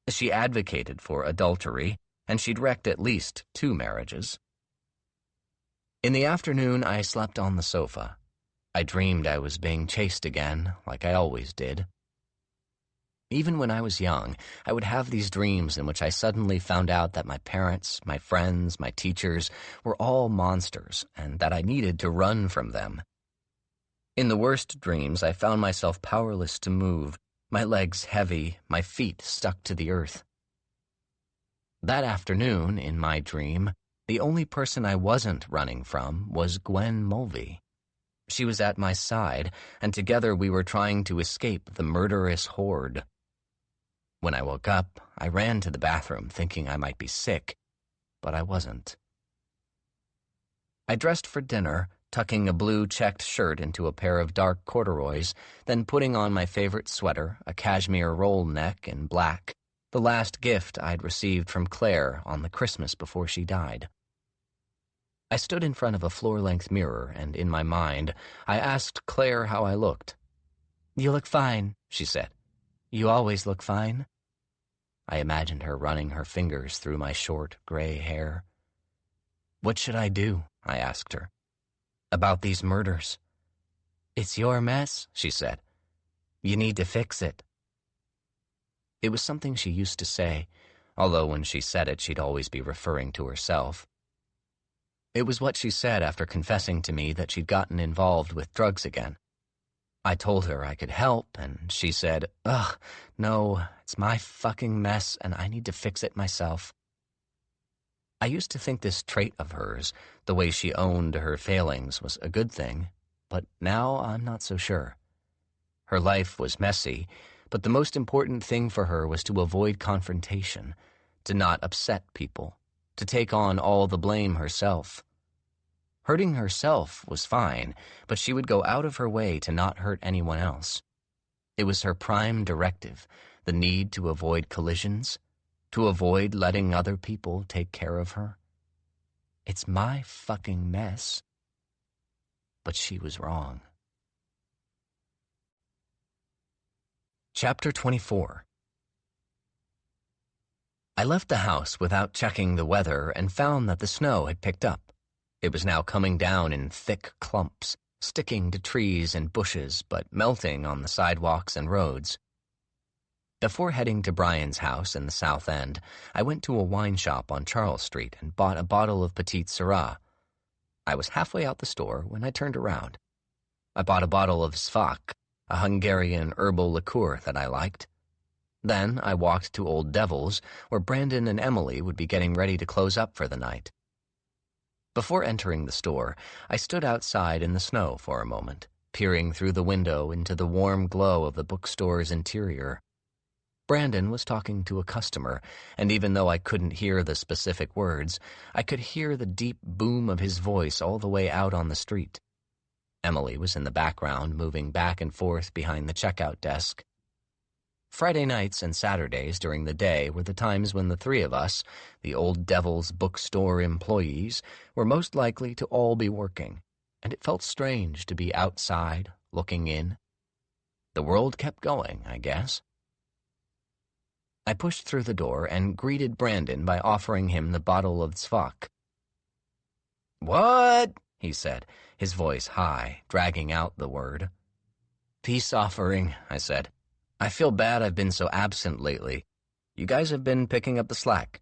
She advocated for adultery, and she'd wrecked at least 2 marriages. In the afternoon, I slept on the sofa. I dreamed I was being chased again, like I always did. Even when I was young, I would have these dreams in which I suddenly found out that my parents, my friends, my teachers were all monsters, and that I needed to run from them. In the worst dreams, I found myself powerless to move, my legs heavy, my feet stuck to the earth. That afternoon, in my dream, the only person I wasn't running from was Gwen Mulvey. She was at my side, and together we were trying to escape the murderous horde. When I woke up, I ran to the bathroom thinking I might be sick, but I wasn't. I dressed for dinner, tucking a blue checked shirt into a pair of dark corduroys, then putting on my favorite sweater, a cashmere roll neck in black, the last gift I'd received from Claire on the Christmas before she died. I stood in front of a floor-length mirror, and in my mind, I asked Claire how I looked. "You look fine," she said. "You always look fine." I imagined her running her fingers through my short, gray hair. "What should I do?" I asked her. "About these murders." "It's your mess," she said. "You need to fix it." It was something she used to say, although when she said it, she'd always be referring to herself. It was what she said after confessing to me that she'd gotten involved with drugs again. I told her I could help, and she said, "Ugh, no, it's my fucking mess, and I need to fix it myself." I used to think this trait of hers, the way she owned her failings, was a good thing, but now I'm not so sure. Her life was messy, but the most important thing for her was to avoid confrontation, to not upset people, to take on all the blame herself. Hurting herself was fine, but she would go out of her way to not hurt anyone else. It was her prime directive, the need to avoid collisions, to avoid letting other people take care of her. It's my fucking mess. But she was wrong. Chapter 24. I left the house without checking the weather and found that the snow had picked up. It was now coming down in thick clumps, sticking to trees and bushes, but melting on the sidewalks and roads. Before heading to Brian's house in the South End, I went to a wine shop on Charles Street and bought a bottle of Petite Syrah. I was halfway out the store when I turned around. I bought a bottle of Svak, a Hungarian herbal liqueur that I liked. Then I walked to Old Devil's, where Brandon and Emily would be getting ready to close up for the night. Before entering the store, I stood outside in the snow for a moment, peering through the window into the warm glow of the bookstore's interior. Brandon was talking to a customer, and even though I couldn't hear the specific words, I could hear the deep boom of his voice all the way out on the street. Emily was in the background, moving back and forth behind the checkout desk. Friday nights and Saturdays during the day were the times when the three of us, the Old Devil's bookstore employees, were most likely to all be working, and it felt strange to be outside, looking in. The world kept going, I guess. I pushed through the door and greeted Brandon by offering him the bottle of Svak. "What?" he said, his voice high, dragging out the word. "Peace offering," I said. "I feel bad I've been so absent lately. You guys have been picking up the slack."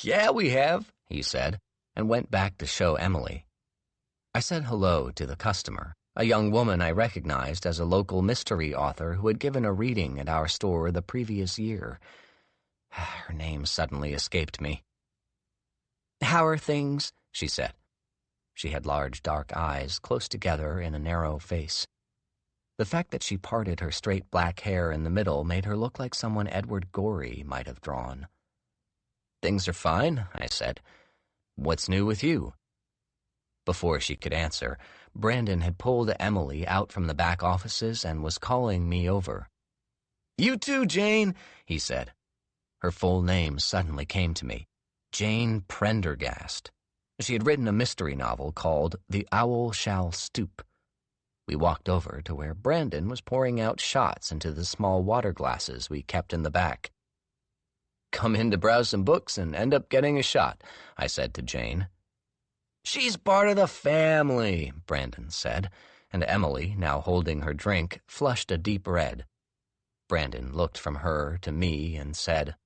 "Yeah, we have," he said, and went back to show Emily. I said hello to the customer, a young woman I recognized as a local mystery author who had given a reading at our store the previous year. Her name suddenly escaped me. "How are things?" she said. She had large dark eyes close together in a narrow face. The fact that she parted her straight black hair in the middle made her look like someone Edward Gorey might have drawn. "Things are fine," I said. "What's new with you?" Before she could answer, Brandon had pulled Emily out from the back offices and was calling me over. "You too, Jane," he said. Her full name suddenly came to me, Jane Prendergast. She had written a mystery novel called The Owl Shall Stoop. We walked over to where Brandon was pouring out shots into the small water glasses we kept in the back. "Come in to browse some books and end up getting a shot," I said to Jane. "She's part of the family," Brandon said, and Emily, now holding her drink, flushed a deep red. Brandon looked from her to me and said,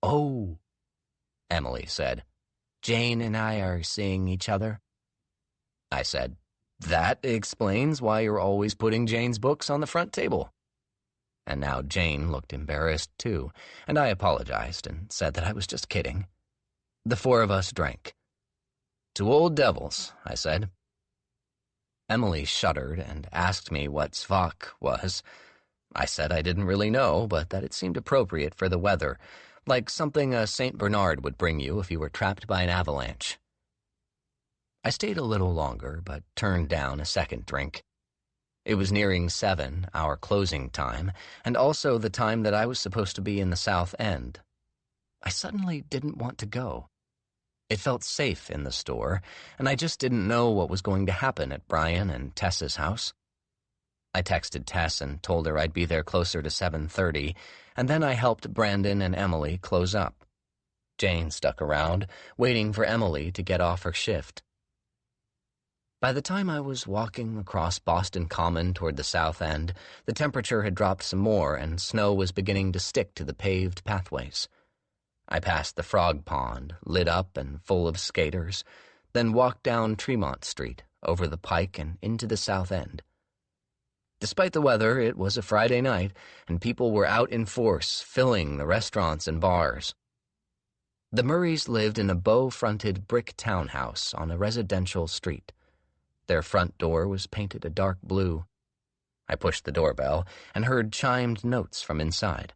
"Oh." Emily said, "Jane and I are seeing each other." I said, "That explains why you're always putting Jane's books on the front table." And now Jane looked embarrassed too, and I apologized and said that I was just kidding. The four of us drank. "To Old Devil's," I said. Emily shuddered and asked me what svak was. I said I didn't really know, but that it seemed appropriate for the weather, like something a St. Bernard would bring you if you were trapped by an avalanche. I stayed a little longer, but turned down a second drink. It was nearing 7, our closing time, and also the time that I was supposed to be in the South End. I suddenly didn't want to go. It felt safe in the store, and I just didn't know what was going to happen at Brian and Tess's house. I texted Tess and told her I'd be there closer to 7:30, and then I helped Brandon and Emily close up. Jane stuck around, waiting for Emily to get off her shift. By the time I was walking across Boston Common toward the South End, the temperature had dropped some more and snow was beginning to stick to the paved pathways. I passed the Frog Pond, lit up and full of skaters, then walked down Tremont Street, over the Pike and into the South End. Despite the weather, it was a Friday night, and people were out in force, filling the restaurants and bars. The Murrays lived in a bow-fronted brick townhouse on a residential street. Their front door was painted a dark blue. I pushed the doorbell and heard chimed notes from inside.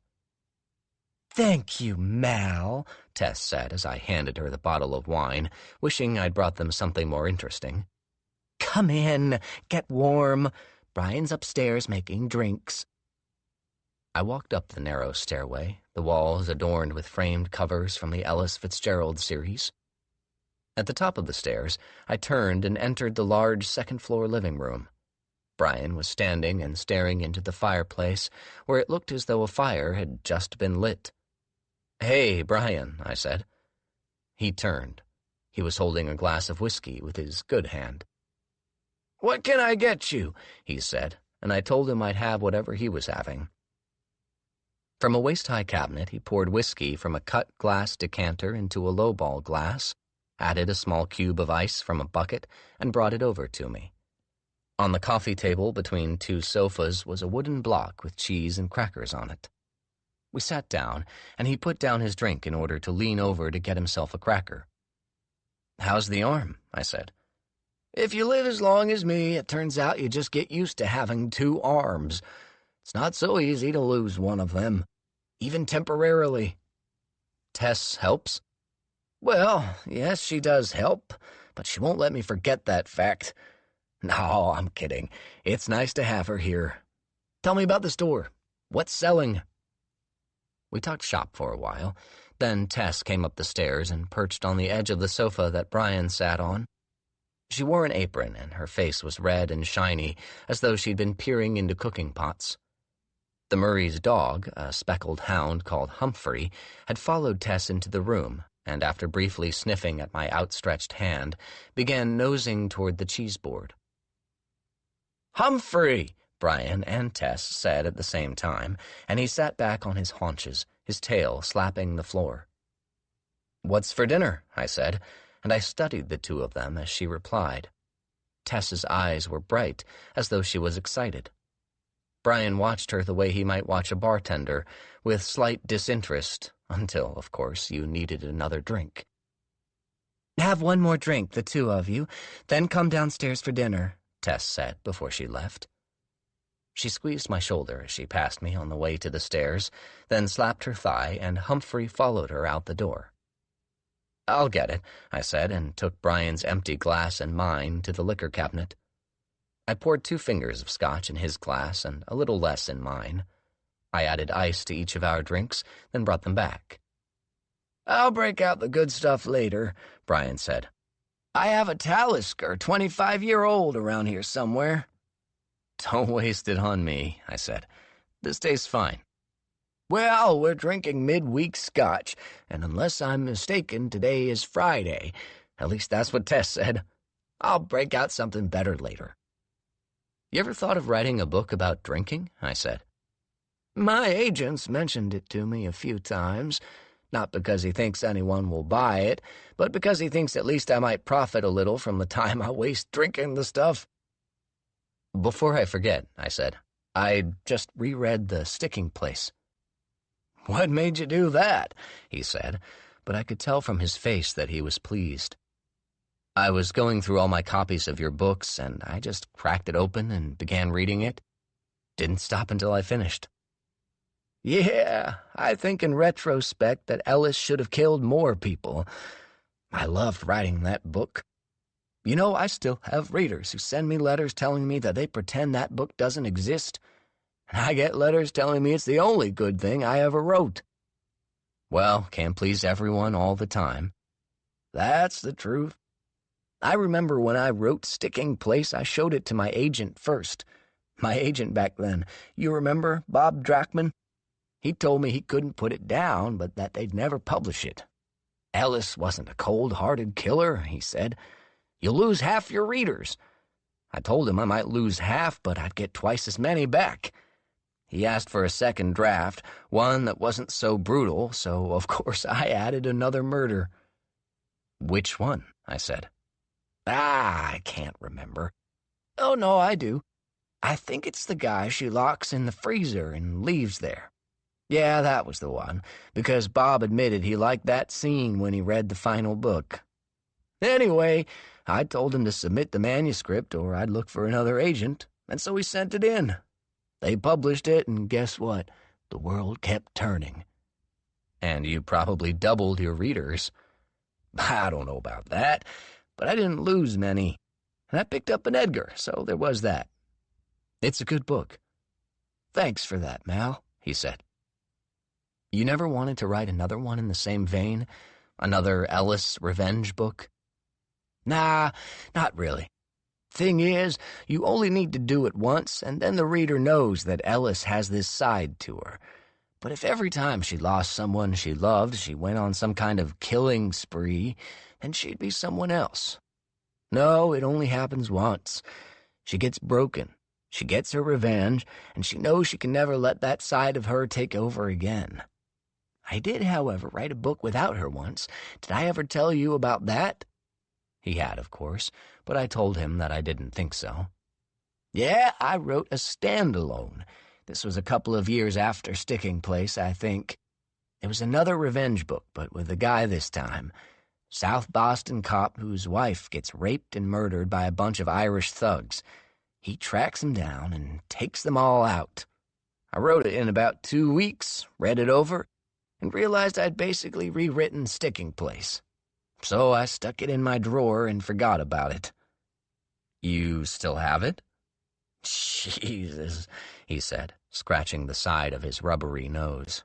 "Thank you, Mal," Tess said as I handed her the bottle of wine, wishing I'd brought them something more interesting. "Come in, get warm. Brian's upstairs making drinks." I walked up the narrow stairway, the walls adorned with framed covers from the Ellis Fitzgerald series. At the top of the stairs, I turned and entered the large second-floor living room. Brian was standing and staring into the fireplace, where it looked as though a fire had just been lit. "Hey, Brian," I said. He turned. He was holding a glass of whiskey with his good hand. "What can I get you?" he said, and I told him I'd have whatever he was having. From a waist-high cabinet, he poured whiskey from a cut glass decanter into a lowball glass, added a small cube of ice from a bucket, and brought it over to me. On the coffee table between two sofas was a wooden block with cheese and crackers on it. We sat down, and he put down his drink in order to lean over to get himself a cracker. "How's the arm?" I said. "If you live as long as me, it turns out you just get used to having 2 arms. It's not so easy to lose one of them, even temporarily." "Tess helps?" "Well, yes, she does help, but she won't let me forget that fact. No, I'm kidding. It's nice to have her here. Tell me about the store. What's selling?" We talked shop for a while. Then Tess came up the stairs and perched on the edge of the sofa that Brian sat on. She wore an apron, and her face was red and shiny, as though she'd been peering into cooking pots. The Murray's dog, a speckled hound called Humphrey, had followed Tess into the room, and after briefly sniffing at my outstretched hand, began nosing toward the cheese board. "Humphrey!" Brian and Tess said at the same time, and he sat back on his haunches, his tail slapping the floor. "What's for dinner?" I said, and I studied the two of them as she replied. Tess's eyes were bright, as though she was excited. Brian watched her the way he might watch a bartender, with slight disinterest, until, of course, you needed another drink. "Have one more drink, the two of you, then come downstairs for dinner," Tess said before she left. She squeezed my shoulder as she passed me on the way to the stairs, then slapped her thigh, and Humphrey followed her out the door. "I'll get it," I said, and took Brian's empty glass and mine to the liquor cabinet. I poured 2 fingers of scotch in his glass and a little less in mine. I added ice to each of our drinks, then brought them back. "I'll break out the good stuff later," Brian said. "I have a Talisker 25-year-old around here somewhere." "Don't waste it on me," I said. "This tastes fine." "Well, we're drinking midweek scotch, and unless I'm mistaken, today is Friday. At least that's what Tess said. I'll break out something better later." "You ever thought of writing a book about drinking?" I said. "My agent's mentioned it to me a few times, not because he thinks anyone will buy it, but because he thinks at least I might profit a little from the time I waste drinking the stuff." "Before I forget," I said, "I just reread The Sticking Place." "What made you do that?" he said, but I could tell from his face that he was pleased. I was going through all my copies of your books, and I just cracked it open and began reading it. Didn't stop until I finished. Yeah, I think in retrospect that Ellis should have killed more people. I loved writing that book. You know, I still have readers who send me letters telling me that they pretend that book doesn't exist, and I get letters telling me it's the only good thing I ever wrote. Well, can't please everyone all the time. That's the truth. I remember when I wrote Sticking Place, I showed it to my agent first. My agent back then, you remember, Bob Drachman? He told me he couldn't put it down, but that they'd never publish it. Ellis wasn't a cold-hearted killer, he said. You'll lose half your readers. I told him I might lose half, but I'd get twice as many back. He asked for a second draft, one that wasn't so brutal, so of course I added another murder. Which one? I said. I can't remember. Oh, no, I do. I think it's the guy she locks in the freezer and leaves there. Yeah, that was the one, because Bob admitted he liked that scene when he read the final book. Anyway, I told him to submit the manuscript or I'd look for another agent, and so he sent it in. They published it, and guess what? The world kept turning. And you probably doubled your readers. I don't know about that, but I didn't lose many. And I picked up an Edgar, so there was that. It's a good book. Thanks for that, Mal, he said. You never wanted to write another one in the same vein? Another Ellis revenge book? Nah, not really. Thing is, you only need to do it once, and then the reader knows that Ellis has this side to her. But if every time she lost someone she loved, she went on some kind of killing spree, then she'd be someone else. No, it only happens once. She gets broken. She gets her revenge, and she knows she can never let that side of her take over again. I did, however, write a book without her once. Did I ever tell you about that? He had, of course, but I told him that I didn't think so. Yeah, I wrote a standalone. This was a couple of years after Sticking Place, I think. It was another revenge book, but with a guy this time. South Boston cop whose wife gets raped and murdered by a bunch of Irish thugs. He tracks them down and takes them all out. I wrote it in about 2 weeks, read it over, and realized I'd basically rewritten Sticking Place. So I stuck it in my drawer and forgot about it. You still have it? Jesus, he said, scratching the side of his rubbery nose.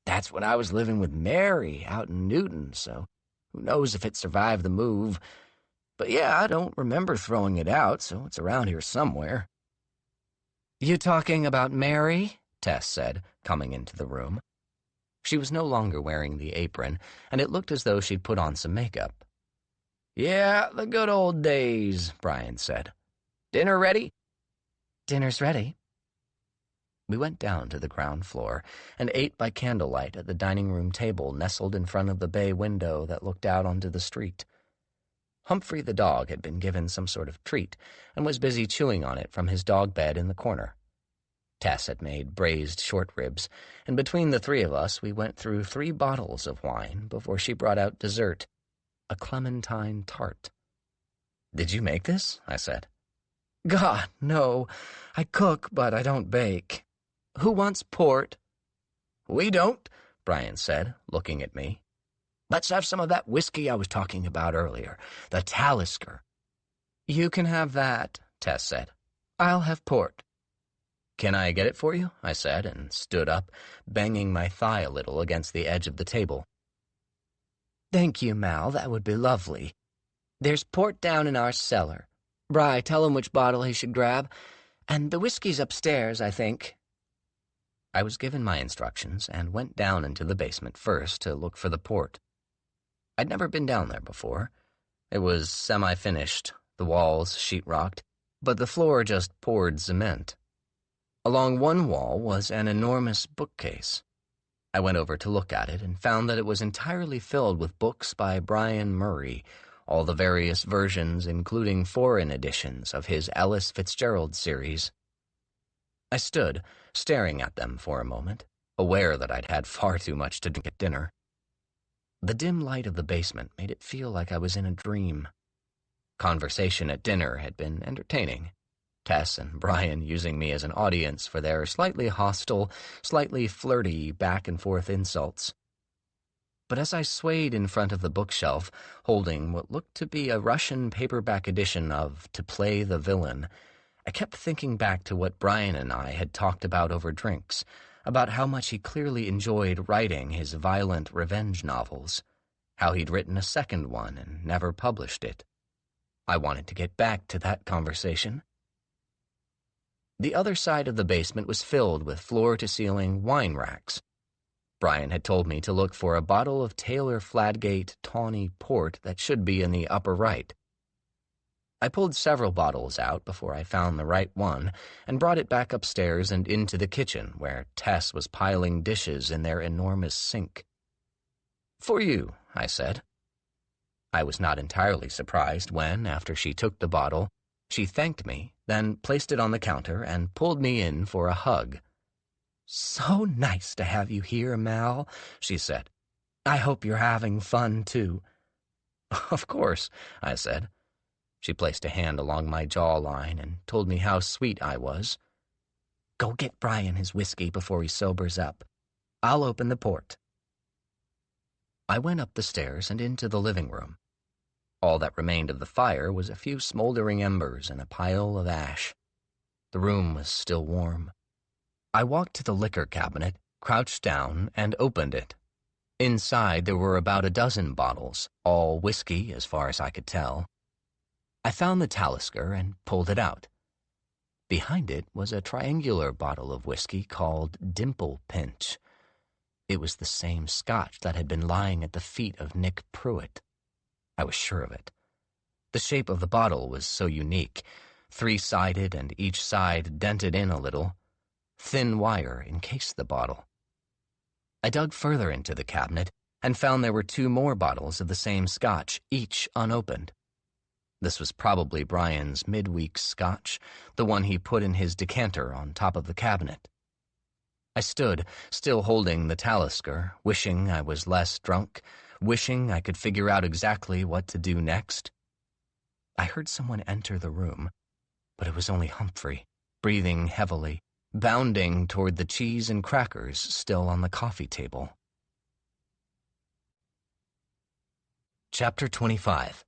That's when I was living with Mary out in Newton, so who knows if it survived the move. But yeah, I don't remember throwing it out, so it's around here somewhere. You talking about Mary? Tess said, coming into the room. She was no longer wearing the apron, and it looked as though she'd put on some makeup. Yeah, the good old days, Brian said. Dinner ready? Dinner's ready. We went down to the ground floor and ate by candlelight at the dining room table nestled in front of the bay window that looked out onto the street. Humphrey the dog had been given some sort of treat and was busy chewing on it from his dog bed in the corner. Tess had made braised short ribs, and between the three of us we went through 3 bottles of wine before she brought out dessert, a clementine tart. Did you make this? I said. God, no. I cook, but I don't bake. Who wants port? We don't, Brian said, looking at me. Let's have some of that whiskey I was talking about earlier, the Talisker. You can have that, Tess said. I'll have port. Can I get it for you? I said, and stood up, banging my thigh a little against the edge of the table. Thank you, Mal, that would be lovely. There's port down in our cellar. Bri, tell him which bottle he should grab. And the whiskey's upstairs, I think. I was given my instructions and went down into the basement first to look for the port. I'd never been down there before. It was semi-finished, the walls sheetrocked, but the floor just poured cement. Along one wall was an enormous bookcase. I went over to look at it and found that it was entirely filled with books by Brian Murray, all the various versions, including foreign editions of his Ellis Fitzgerald series. I stood, staring at them for a moment, aware that I'd had far too much to drink at dinner. The dim light of the basement made it feel like I was in a dream. Conversation at dinner had been entertaining. Tess and Brian using me as an audience for their slightly hostile, slightly flirty back-and-forth insults. But as I swayed in front of the bookshelf, holding what looked to be a Russian paperback edition of To Play the Villain, I kept thinking back to what Brian and I had talked about over drinks, about how much he clearly enjoyed writing his violent revenge novels, how he'd written a second one and never published it. I wanted to get back to that conversation. The other side of the basement was filled with floor-to-ceiling wine racks. Brian had told me to look for a bottle of Taylor Fladgate Tawny Port that should be in the upper right. I pulled several bottles out before I found the right one and brought it back upstairs and into the kitchen where Tess was piling dishes in their enormous sink. "For you," I said. I was not entirely surprised when, after she took the bottle, she thanked me, then placed it on the counter and pulled me in for a hug. "So nice to have you here, Mal," she said. "I hope you're having fun, too." "Of course," I said. She placed a hand along my jawline and told me how sweet I was. "Go get Brian his whiskey before he sobers up. I'll open the port." I went up the stairs and into the living room. All that remained of the fire was a few smoldering embers and a pile of ash. The room was still warm. I walked to the liquor cabinet, crouched down, and opened it. Inside there were about a dozen bottles, all whiskey as far as I could tell. I found the Talisker and pulled it out. Behind it was a triangular bottle of whiskey called Dimple Pinch. It was the same Scotch that had been lying at the feet of Nick Pruitt. I was sure of it. The shape of the bottle was so unique, three-sided and each side dented in a little. Thin wire encased the bottle. I dug further into the cabinet and found there were 2 more bottles of the same Scotch, each unopened. This was probably Brian's midweek Scotch, the one he put in his decanter on top of the cabinet. I stood, still holding the Talisker, wishing I was less drunk, wishing I could figure out exactly what to do next. I heard someone enter the room, but it was only Humphrey, breathing heavily, bounding toward the cheese and crackers still on the coffee table. Chapter 25.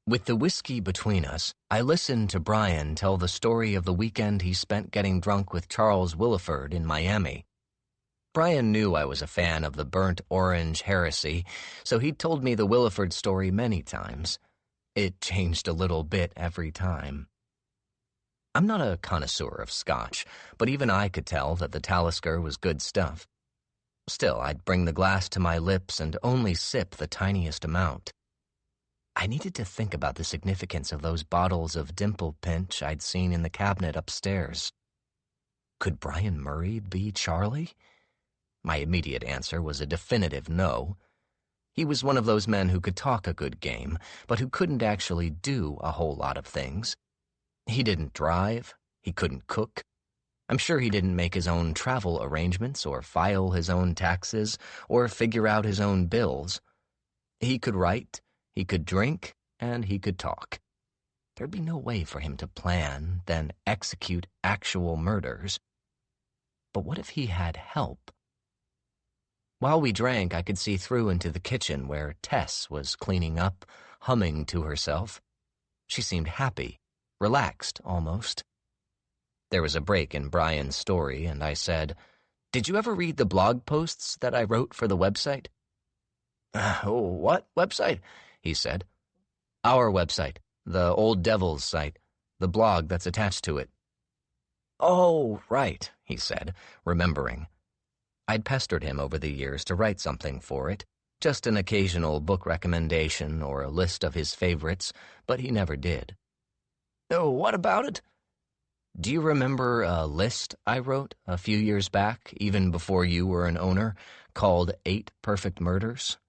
With the whiskey between us, I listened to Brian tell the story of the weekend he spent getting drunk with Charles Williford in Miami. Brian knew I was a fan of the burnt orange heresy, so he'd told me the Williford story many times. It changed a little bit every time. I'm not a connoisseur of Scotch, but even I could tell that the Talisker was good stuff. Still, I'd bring the glass to my lips and only sip the tiniest amount. I needed to think about the significance of those bottles of Dimple Pinch I'd seen in the cabinet upstairs. Could Brian Murray be Charlie? My immediate answer was a definitive no. He was one of those men who could talk a good game, but who couldn't actually do a whole lot of things. He didn't drive. He couldn't cook. I'm sure he didn't make his own travel arrangements or file his own taxes or figure out his own bills. He could write, he could drink, and he could talk. There'd be no way for him to plan, then execute actual murders. But what if he had help? While we drank, I could see through into the kitchen where Tess was cleaning up, humming to herself. She seemed happy, relaxed almost. There was a break in Brian's story, and I said, "Did you ever read the blog posts that I wrote for the website?" "What website?" he said. "Our website, the Old Devil's site, the blog that's attached to it." "Oh, right," he said, remembering. I'd pestered him over the years to write something for it, just an occasional book recommendation or a list of his favorites, but he never did. "Oh, what about it?" "Do you remember a list I wrote a few years back, even before you were an owner, called 8 Perfect Murders?"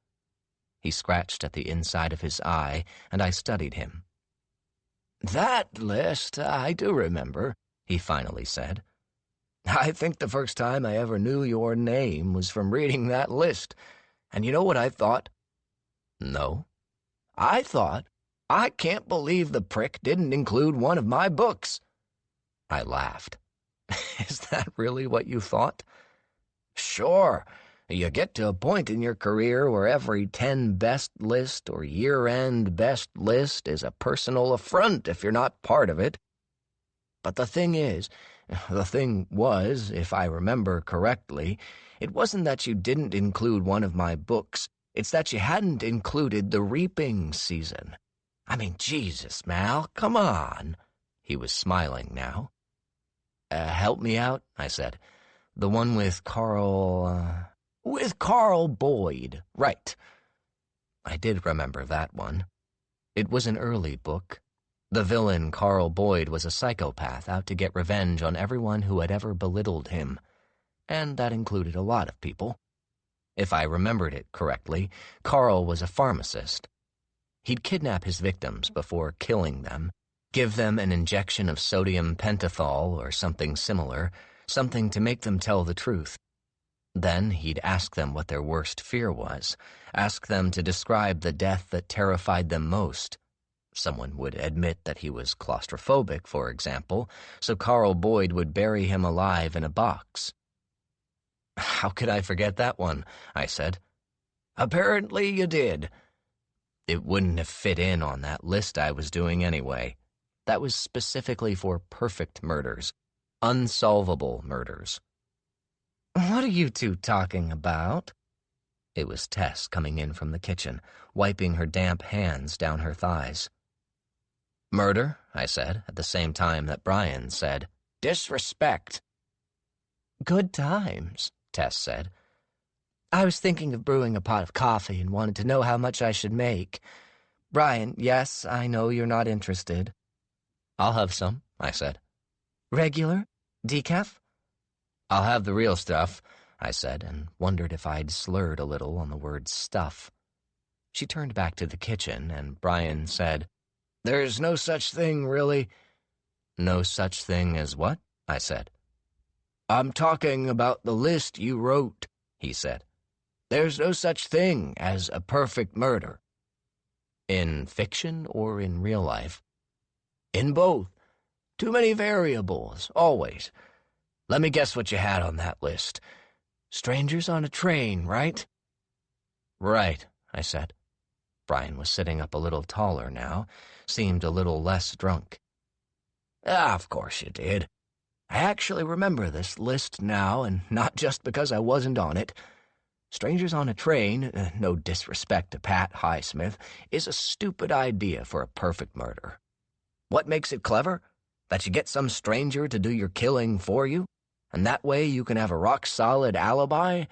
He scratched at the inside of his eye, and I studied him. "That list, I do remember," he finally said. "I think the first time I ever knew your name was from reading that list. And you know what I thought?" "No." I thought, I can't believe the prick didn't include one of my books. I laughed. Is that really what you thought? Sure. You get to a point in your career where every 10 best list or year-end best list is a personal affront if you're not part of it. But the thing was, if I remember correctly, it wasn't that you didn't include one of my books. It's that you hadn't included the reaping season. I mean, Jesus, Mal, come on. He was smiling now. Help me out, I said. The one with Carl... With Carl Boyd, right. I did remember that one. It was an early book. The villain, Carl Boyd, was a psychopath out to get revenge on everyone who had ever belittled him. And that included a lot of people. If I remembered it correctly, Carl was a pharmacist. He'd kidnap his victims before killing them, give them an injection of sodium pentothal or something similar, something to make them tell the truth. Then he'd ask them what their worst fear was, ask them to describe the death that terrified them most. Someone would admit that he was claustrophobic, for example, so Carl Boyd would bury him alive in a box. How could I forget that one? I said. Apparently you did. It wouldn't have fit in on that list I was doing anyway. That was specifically for perfect murders, unsolvable murders. What are you two talking about? It was Tess coming in from the kitchen, wiping her damp hands down her thighs. Murder, I said, at the same time that Brian said, disrespect. Good times, Tess said. I was thinking of brewing a pot of coffee and wanted to know how much I should make. Brian, yes, I know you're not interested. I'll have some, I said. Regular? Decaf? I'll have the real stuff, I said, and wondered if I'd slurred a little on the word stuff. She turned back to the kitchen, and Brian said, There's no such thing, really. No such thing as what? I said. I'm talking about the list you wrote, he said. There's no such thing as a perfect murder. In fiction or in real life? In both. Too many variables, always. Let me guess what you had on that list. Strangers on a train, right? Right, I said. Brian was sitting up a little taller now, seemed a little less drunk. Of course you did. I actually remember this list now, and not just because I wasn't on it. Strangers on a train, no disrespect to Pat Highsmith, is a stupid idea for a perfect murder. What makes it clever? That you get some stranger to do your killing for you? And that way you can have a rock-solid alibi?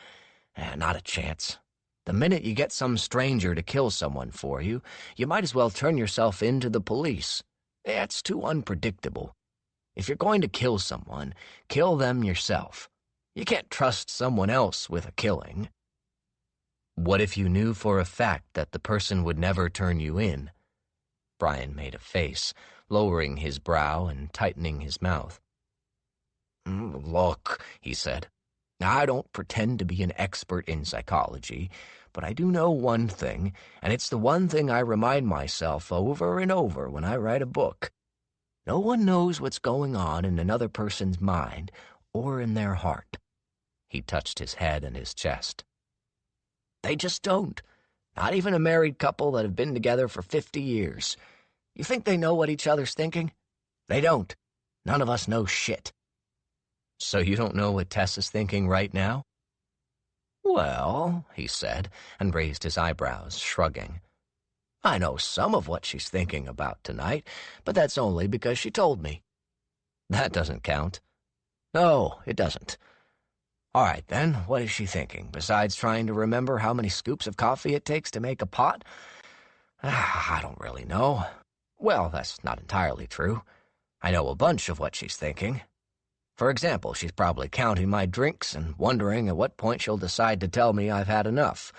Not a chance. The minute you get some stranger to kill someone for you, you might as well turn yourself in to the police. It's too unpredictable. If you're going to kill someone, kill them yourself. You can't trust someone else with a killing. What if you knew for a fact that the person would never turn you in? Brian made a face, lowering his brow and tightening his mouth. Look, he said, I don't pretend to be an expert in psychology, but I do know one thing, and it's the one thing I remind myself over and over when I write a book. No one knows what's going on in another person's mind or in their heart. He touched his head and his chest. They just don't. Not even a married couple that have been together for 50 years. You think they know what each other's thinking? They don't. None of us know shit. So you don't know what Tess is thinking right now? Well, he said, and raised his eyebrows, shrugging. I know some of what she's thinking about tonight, but that's only because she told me. That doesn't count. No, it doesn't. All right, then, what is she thinking, besides trying to remember how many scoops of coffee it takes to make a pot? I don't really know. Well, that's not entirely true. I know a bunch of what she's thinking. For example, she's probably counting my drinks and wondering at what point she'll decide to tell me I've had enough.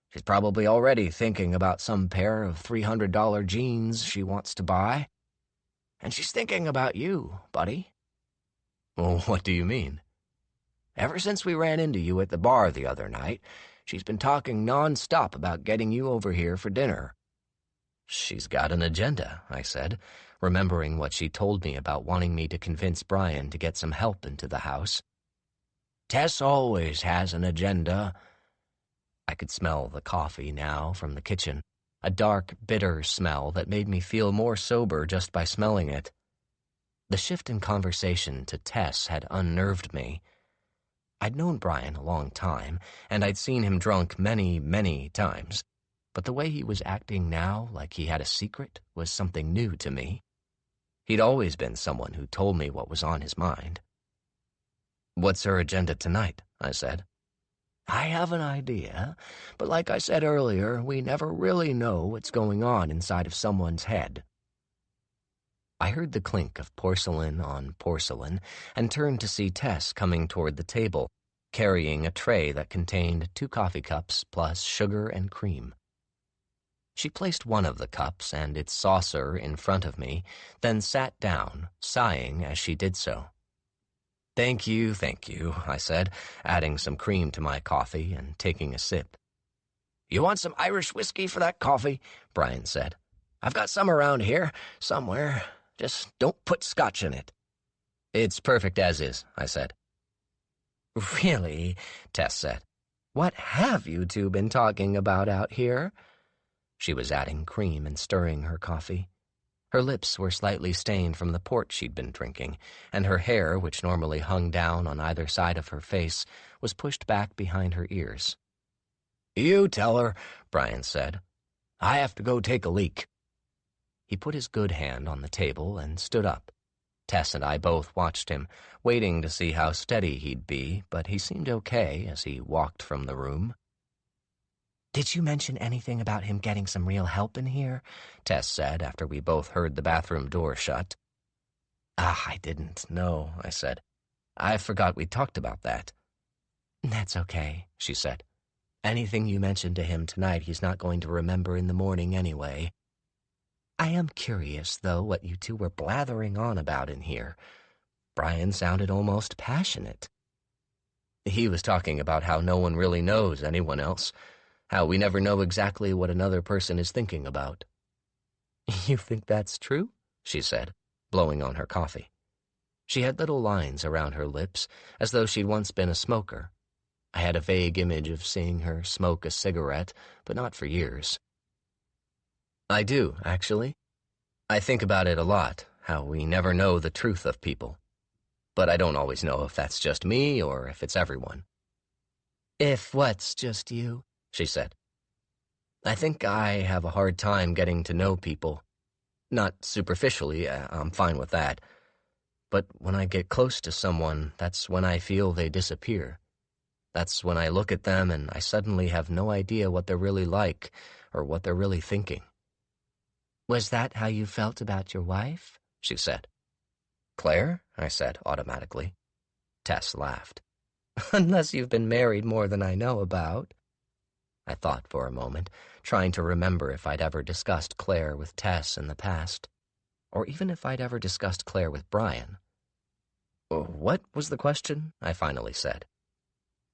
She's probably already thinking about some pair of $300 jeans she wants to buy. And she's thinking about you, buddy. Well, what do you mean? Ever since we ran into you at the bar the other night, she's been talking non-stop about getting you over here for dinner. She's got an agenda, I said, remembering what she told me about wanting me to convince Brian to get some help into the house. Tess always has an agenda. I could smell the coffee now from the kitchen, a dark, bitter smell that made me feel more sober just by smelling it. The shift in conversation to Tess had unnerved me. I'd known Brian a long time, and I'd seen him drunk many, many times, but the way he was acting now, like he had a secret, was something new to me. He'd always been someone who told me what was on his mind. "What's her agenda tonight?" I said. I have an idea, but like I said earlier, we never really know what's going on inside of someone's head. I heard the clink of porcelain on porcelain and turned to see Tess coming toward the table, carrying a tray that contained 2 coffee cups plus sugar and cream. She placed one of the cups and its saucer in front of me, then sat down, sighing as she did so. Thank you, I said, adding some cream to my coffee and taking a sip. You want some Irish whiskey for that coffee? Brian said. I've got some around here, somewhere. Just don't put scotch in it. It's perfect as is, I said. Really? Tess said. What have you two been talking about out here? She was adding cream and stirring her coffee. Her lips were slightly stained from the port she'd been drinking, and her hair, which normally hung down on either side of her face, was pushed back behind her ears. You tell her, Brian said. I have to go take a leak. He put his good hand on the table and stood up. Tess and I both watched him, waiting to see how steady he'd be, but he seemed okay as he walked from the room. Did you mention anything about him getting some real help in here? Tess said after we both heard the bathroom door shut. I didn't know, I said. I forgot we talked about that. That's okay, she said. Anything you mentioned to him tonight he's not going to remember in the morning anyway. I am curious, though, what you two were blathering on about in here. Brian sounded almost passionate. He was talking about how no one really knows anyone else, how we never know exactly what another person is thinking about. You think that's true? She said, blowing on her coffee. She had little lines around her lips, as though she'd once been a smoker. I had a vague image of seeing her smoke a cigarette, but not for years. I do, actually. I think about it a lot, how we never know the truth of people. But I don't always know if that's just me or if it's everyone. If what's just you? She said. I think I have a hard time getting to know people. Not superficially, I'm fine with that. But when I get close to someone, that's when I feel they disappear. That's when I look at them and I suddenly have no idea what they're really like or what they're really thinking. Was that how you felt about your wife? She said. Claire? I said automatically. Tess laughed. Unless you've been married more than I know about. I thought for a moment, trying to remember if I'd ever discussed Claire with Tess in the past, or even if I'd ever discussed Claire with Brian. What was the question? I finally said.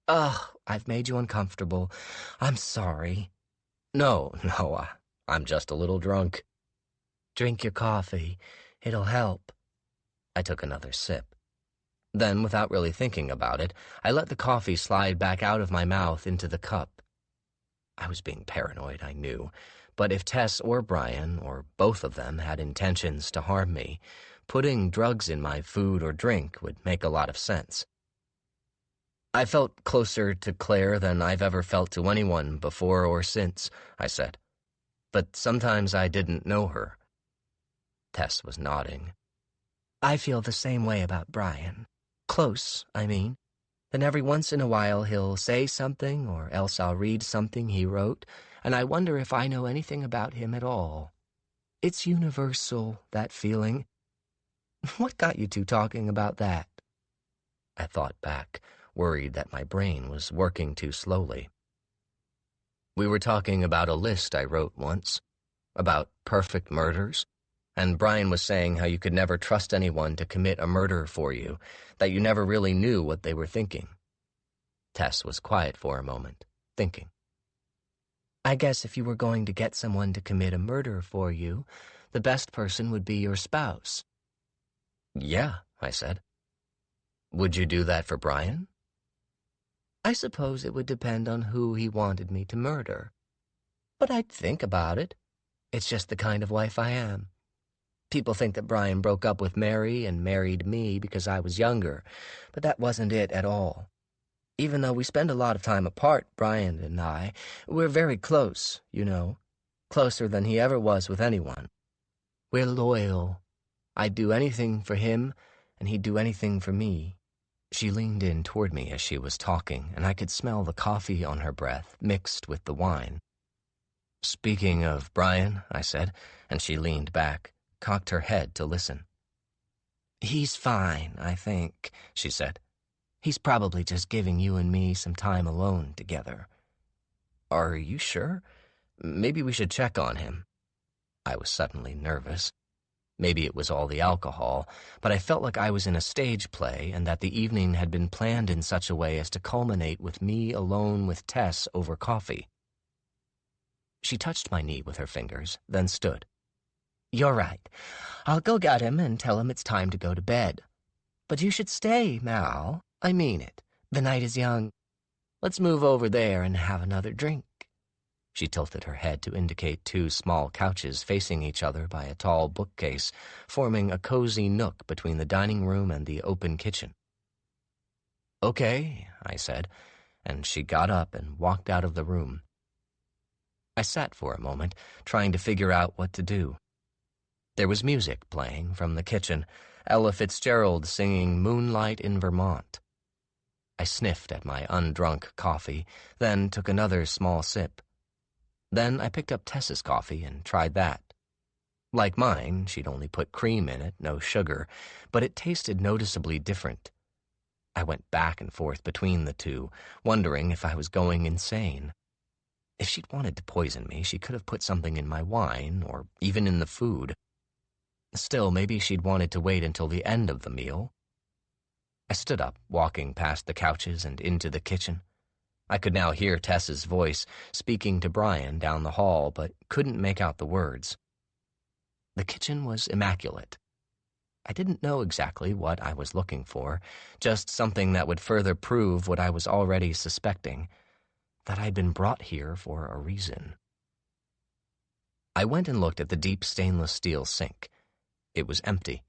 I've made you uncomfortable. I'm sorry. No, I'm just a little drunk. Drink your coffee. It'll help. I took another sip. Then, without really thinking about it, I let the coffee slide back out of my mouth into the cup. I was being paranoid, I knew, but if Tess or Brian, or both of them, had intentions to harm me, putting drugs in my food or drink would make a lot of sense. I felt closer to Claire than I've ever felt to anyone before or since, I said. But sometimes I didn't know her. Tess was nodding. I feel the same way about Brian. Close, I mean. Then every once in a while he'll say something, or else I'll read something he wrote, and I wonder if I know anything about him at all. It's universal, that feeling. What got you two talking about that? I thought back, worried that my brain was working too slowly. We were talking about a list I wrote once, about perfect murders, and Brian was saying how you could never trust anyone to commit a murder for you, that you never really knew what they were thinking. Tess was quiet for a moment, thinking. I guess if you were going to get someone to commit a murder for you, the best person would be your spouse. Yeah, I said. Would you do that for Brian? I suppose it would depend on who he wanted me to murder. But I'd think about it. It's just the kind of wife I am. People think that Brian broke up with Mary and married me because I was younger, but that wasn't it at all. Even though we spend a lot of time apart, Brian and I, we're very close, you know. Closer than he ever was with anyone. We're loyal. I'd do anything for him, and he'd do anything for me. She leaned in toward me as she was talking, and I could smell the coffee on her breath mixed with the wine. Speaking of Brian, I said, and she leaned back, cocked her head to listen. He's fine, I think, she said. He's probably just giving you and me some time alone together. Are you sure? Maybe we should check on him. I was suddenly nervous. Maybe it was all the alcohol, but I felt like I was in a stage play and that the evening had been planned in such a way as to culminate with me alone with Tess over coffee. She touched my knee with her fingers, then stood. You're right. I'll go get him and tell him it's time to go to bed. But you should stay, Mal. I mean it. The night is young. Let's move over there and have another drink. She tilted her head to indicate two small couches facing each other by a tall bookcase, forming a cozy nook between the dining room and the open kitchen. Okay, I said, and she got up and walked out of the room. I sat for a moment, trying to figure out what to do. There was music playing from the kitchen, Ella Fitzgerald singing Moonlight in Vermont. I sniffed at my undrunk coffee, then took another small sip. Then I picked up Tess's coffee and tried that. Like mine, she'd only put cream in it, no sugar, but it tasted noticeably different. I went back and forth between the two, wondering if I was going insane. If she'd wanted to poison me, she could have put something in my wine, or even in the food. Still, maybe she'd wanted to wait until the end of the meal. I stood up, walking past the couches and into the kitchen. I could now hear Tess's voice, speaking to Brian down the hall, but couldn't make out the words. The kitchen was immaculate. I didn't know exactly what I was looking for, just something that would further prove what I was already suspecting, that I'd been brought here for a reason. I went and looked at the deep stainless steel sink. It was empty.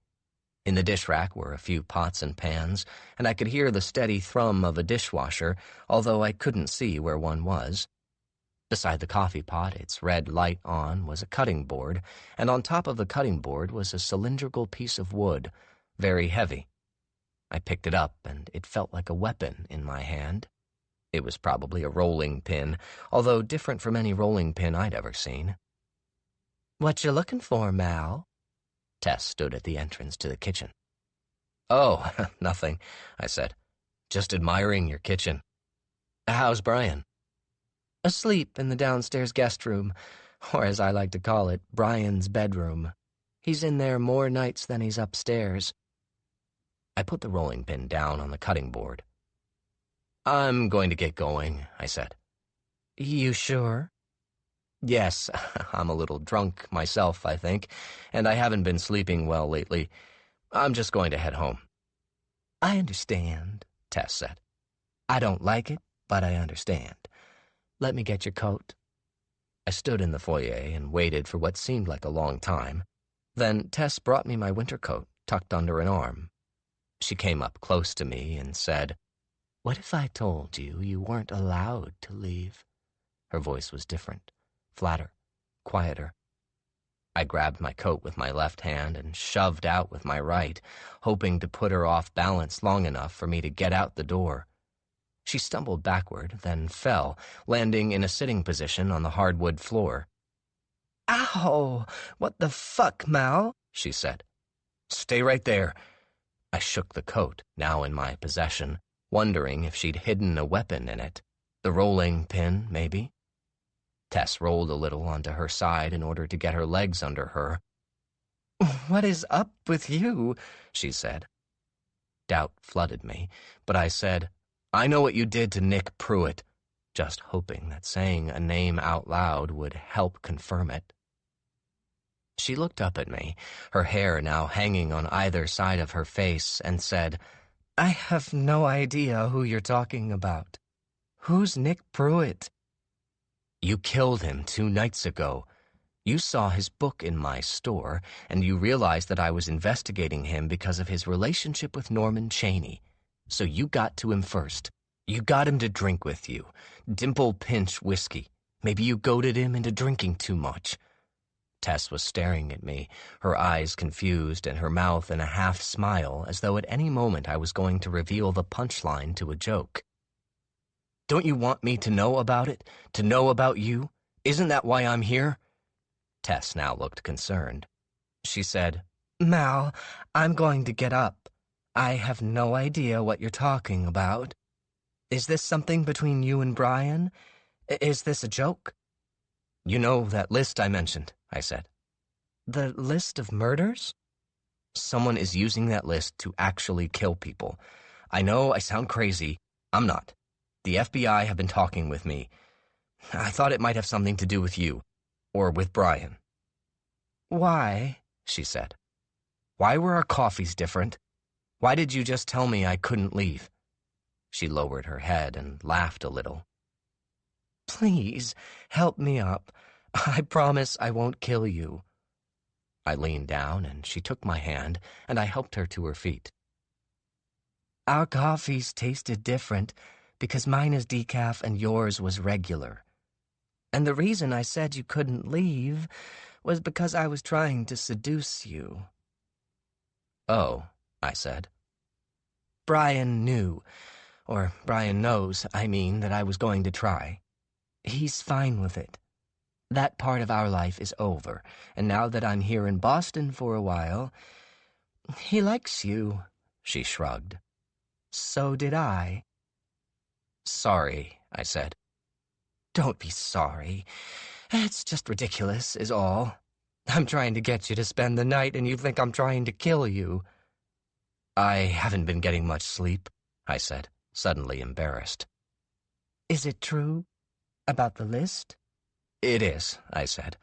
In the dish rack were a few pots and pans, and I could hear the steady thrum of a dishwasher, although I couldn't see where one was. Beside the coffee pot, its red light on, was a cutting board, and on top of the cutting board was a cylindrical piece of wood, very heavy. I picked it up, and it felt like a weapon in my hand. It was probably a rolling pin, although different from any rolling pin I'd ever seen. What you looking for, Mal? Tess stood at the entrance to the kitchen. Oh, nothing, I said. Just admiring your kitchen. How's Brian? Asleep in the downstairs guest room, or as I like to call it, Brian's bedroom. He's in there more nights than he's upstairs. I put the rolling pin down on the cutting board. I'm going to get going, I said. You sure? Yes, I'm a little drunk myself, I think, and I haven't been sleeping well lately. I'm just going to head home. I understand, Tess said. I don't like it, but I understand. Let me get your coat. I stood in the foyer and waited for what seemed like a long time. Then Tess brought me my winter coat, tucked under an arm. She came up close to me and said, What if I told you you weren't allowed to leave? Her voice was different, flatter, quieter. I grabbed my coat with my left hand and shoved out with my right, hoping to put her off balance long enough for me to get out the door. She stumbled backward, then fell, landing in a sitting position on the hardwood floor. Ow! What the fuck, Mal? She said. Stay right there. I shook the coat, now in my possession, wondering if she'd hidden a weapon in it. The rolling pin, maybe? Tess rolled a little onto her side in order to get her legs under her. What is up with you? She said. Doubt flooded me, but I said, I know what you did to Nick Pruitt. just hoping that saying a name out loud would help confirm it. She looked up at me, her hair now hanging on either side of her face, and said, "I have no idea who you're talking about. Who's Nick Pruitt?" "You killed him 2 nights ago. You saw his book in my store, and you realized that I was investigating him because of his relationship with Norman Chaney. So you got to him first. You got him to drink with you. Dimple Pinch whiskey. Maybe you goaded him into drinking too much." Tess was staring at me, her eyes confused and her mouth in a half-smile, as though at any moment I was going to reveal the punchline to a joke. "Don't you want me to know about it? To know about you? Isn't that why I'm here?" Tess now looked concerned. She said, "Mal, I'm going to get up. I have no idea what you're talking about. Is this something between you and Brian? Is this a joke?" "You know that list I mentioned," I said. "The list of murders?" "Someone is using that list to actually kill people. I know I sound crazy. I'm not. The FBI have been talking with me. I thought it might have something to do with you, or with Brian." "Why?" she said. "Why were our coffees different? Why did you just tell me I couldn't leave?" She lowered her head and laughed a little. "Please, help me up. I promise I won't kill you." I leaned down, and she took my hand, and I helped her to her feet. "Our coffees tasted different because mine is decaf and yours was regular. And the reason I said you couldn't leave was because I was trying to seduce you." "Oh," I said. "Brian knew, or Brian knows, I mean, that I was going to try. He's fine with it. That part of our life is over, and now that I'm here in Boston for a while, he likes you," she shrugged. "So did I." "Sorry," I said. "Don't be sorry. It's just ridiculous, is all. I'm trying to get you to spend the night, and you think I'm trying to kill you." "I haven't been getting much sleep," I said, suddenly embarrassed. "Is it true? About the list?" "It is," I said.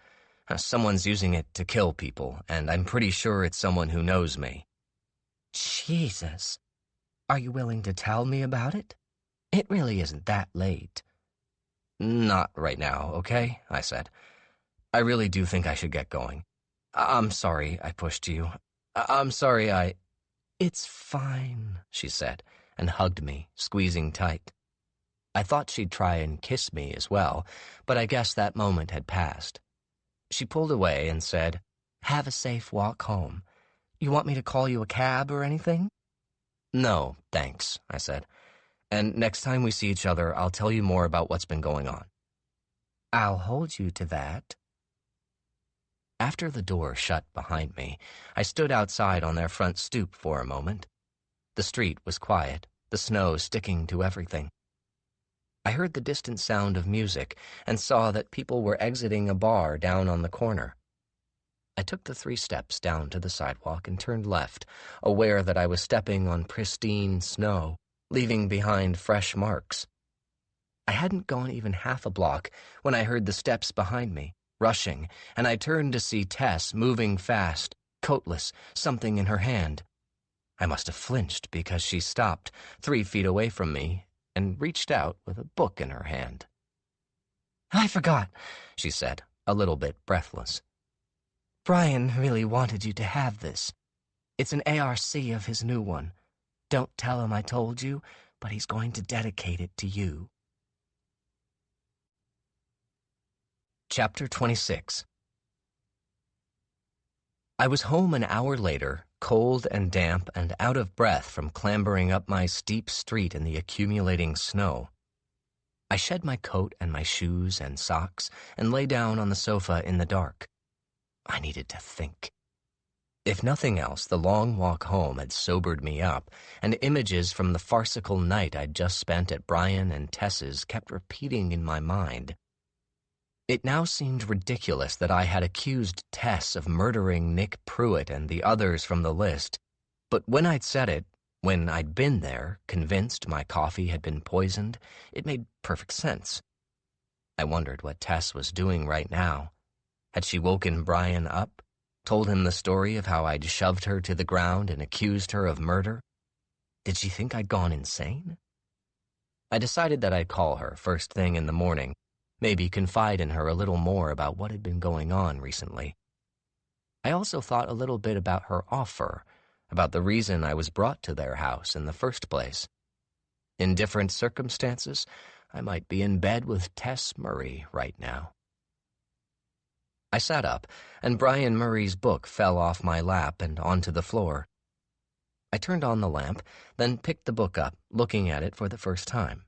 "Someone's using it to kill people, and I'm pretty sure it's someone who knows me." "Jesus. Are you willing to tell me about it? It really isn't that late." "Not right now, okay?" I said. "I really do think I should get going. I'm sorry I pushed you. I'm sorry I—" "It's fine," she said, and hugged me, squeezing tight. I thought she'd try and kiss me as well, but I guess that moment had passed. She pulled away and said, "Have a safe walk home. You want me to call you a cab or anything?" "No, thanks," I said. "And next time we see each other, I'll tell you more about what's been going on." "I'll hold you to that." After the door shut behind me, I stood outside on their front stoop for a moment. The street was quiet, the snow sticking to everything. I heard the distant sound of music and saw that people were exiting a bar down on the corner. I took the 3 steps down to the sidewalk and turned left, aware that I was stepping on pristine snow, leaving behind fresh marks. I hadn't gone even half a block when I heard the steps behind me, rushing, and I turned to see Tess moving fast, coatless, something in her hand. I must have flinched because she stopped 3 feet away from me and reached out with a book in her hand. "I forgot," she said, a little bit breathless. "Brian really wanted you to have this. It's an ARC of his new one. Don't tell him I told you, but he's going to dedicate it to you." Chapter 26. I was home an hour later, cold and damp and out of breath from clambering up my steep street in the accumulating snow. I shed my coat and my shoes and socks and lay down on the sofa in the dark. I needed to think. If nothing else, the long walk home had sobered me up, and images from the farcical night I'd just spent at Brian and Tess's kept repeating in my mind. It now seemed ridiculous that I had accused Tess of murdering Nick Pruitt and the others from the list, but when I'd said it, When I'd been there, convinced my coffee had been poisoned, it made perfect sense. I wondered what Tess was doing right now. Had she woken Brian up, told him the story of how I'd shoved her to the ground and accused her of murder? Did she think I'd gone insane? I decided that I'd call her first thing in the morning, maybe confide in her a little more about what had been going on recently. I also thought a little bit about her offer, about the reason I was brought to their house in the first place. In different circumstances, I might be in bed with Tess Murray right now. I sat up, and Brian Murray's book fell off my lap and onto the floor. I turned on the lamp, then picked the book up, looking at it for the first time.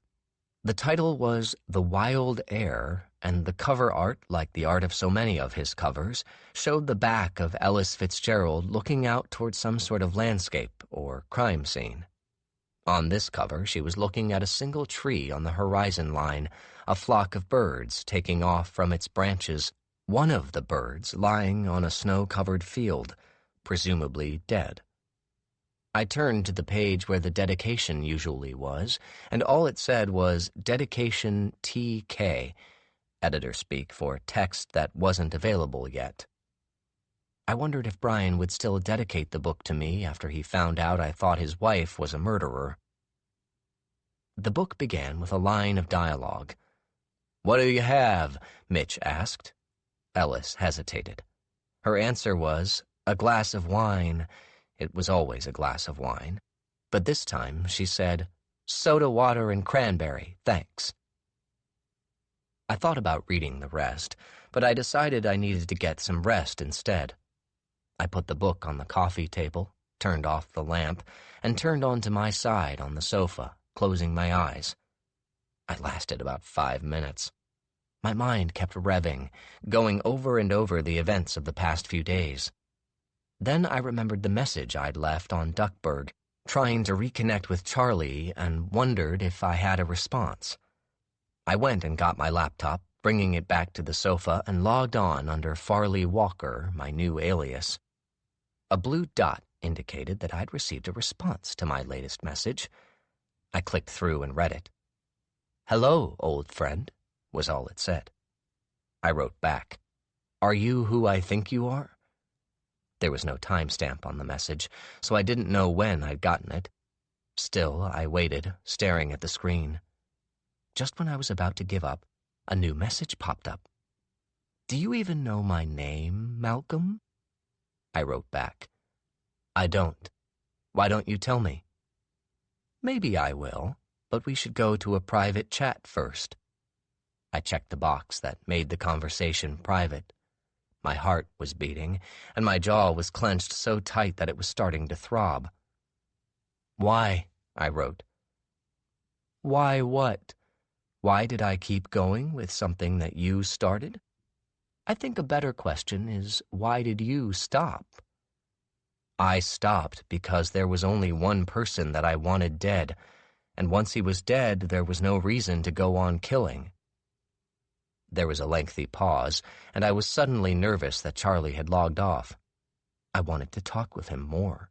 The title was The Wild Air, and the cover art, like the art of so many of his covers, showed the back of Ellis Fitzgerald looking out toward some sort of landscape or crime scene. On this cover, she was looking at a single tree on the horizon line, a flock of birds taking off from its branches, one of the birds lying on a snow-covered field, presumably dead. I turned to the page where the dedication usually was, and all it said was Dedication TK, editor speak for text that wasn't available yet. I wondered if Brian would still dedicate the book to me after he found out I thought his wife was a murderer. The book began with a line of dialogue. "What do you have?" Mitch asked. Ellis hesitated. Her answer was, "A glass of wine." It was always a glass of wine. But this time she said, "Soda water and cranberry, thanks." I thought about reading the rest, but I decided I needed to get some rest instead. I put the book on the coffee table, turned off the lamp, and turned onto my side on the sofa, closing my eyes. I lasted about 5 minutes. My mind kept revving, going over and over the events of the past few days. Then I remembered the message I'd left on Duckburg, trying to reconnect with Charlie, and wondered if I had a response. I went and got my laptop, bringing it back to the sofa, and logged on under Farley Walker, my new alias. A blue dot indicated that I'd received a response to my latest message. I clicked through and read it. "Hello, old friend," was all it said. I wrote back, "Are you who I think you are?" There was no timestamp on the message, so I didn't know when I'd gotten it. Still, I waited, staring at the screen. Just when I was about to give up, a new message popped up. "Do you even know my name, Malcolm?" I wrote back, "I don't. Why don't you tell me?" "Maybe I will, but we should go to a private chat first." I checked the box that made the conversation private. My heart was beating, and my jaw was clenched so tight that it was starting to throb. "Why?" I wrote. "Why what? Why did I keep going with something that you started? I think a better question is, why did you stop?" I stopped because there was only one person that I wanted dead, and once he was dead, there was no reason to go on killing. There was a lengthy pause, and I was suddenly nervous that Charlie had logged off. I wanted to talk with him more.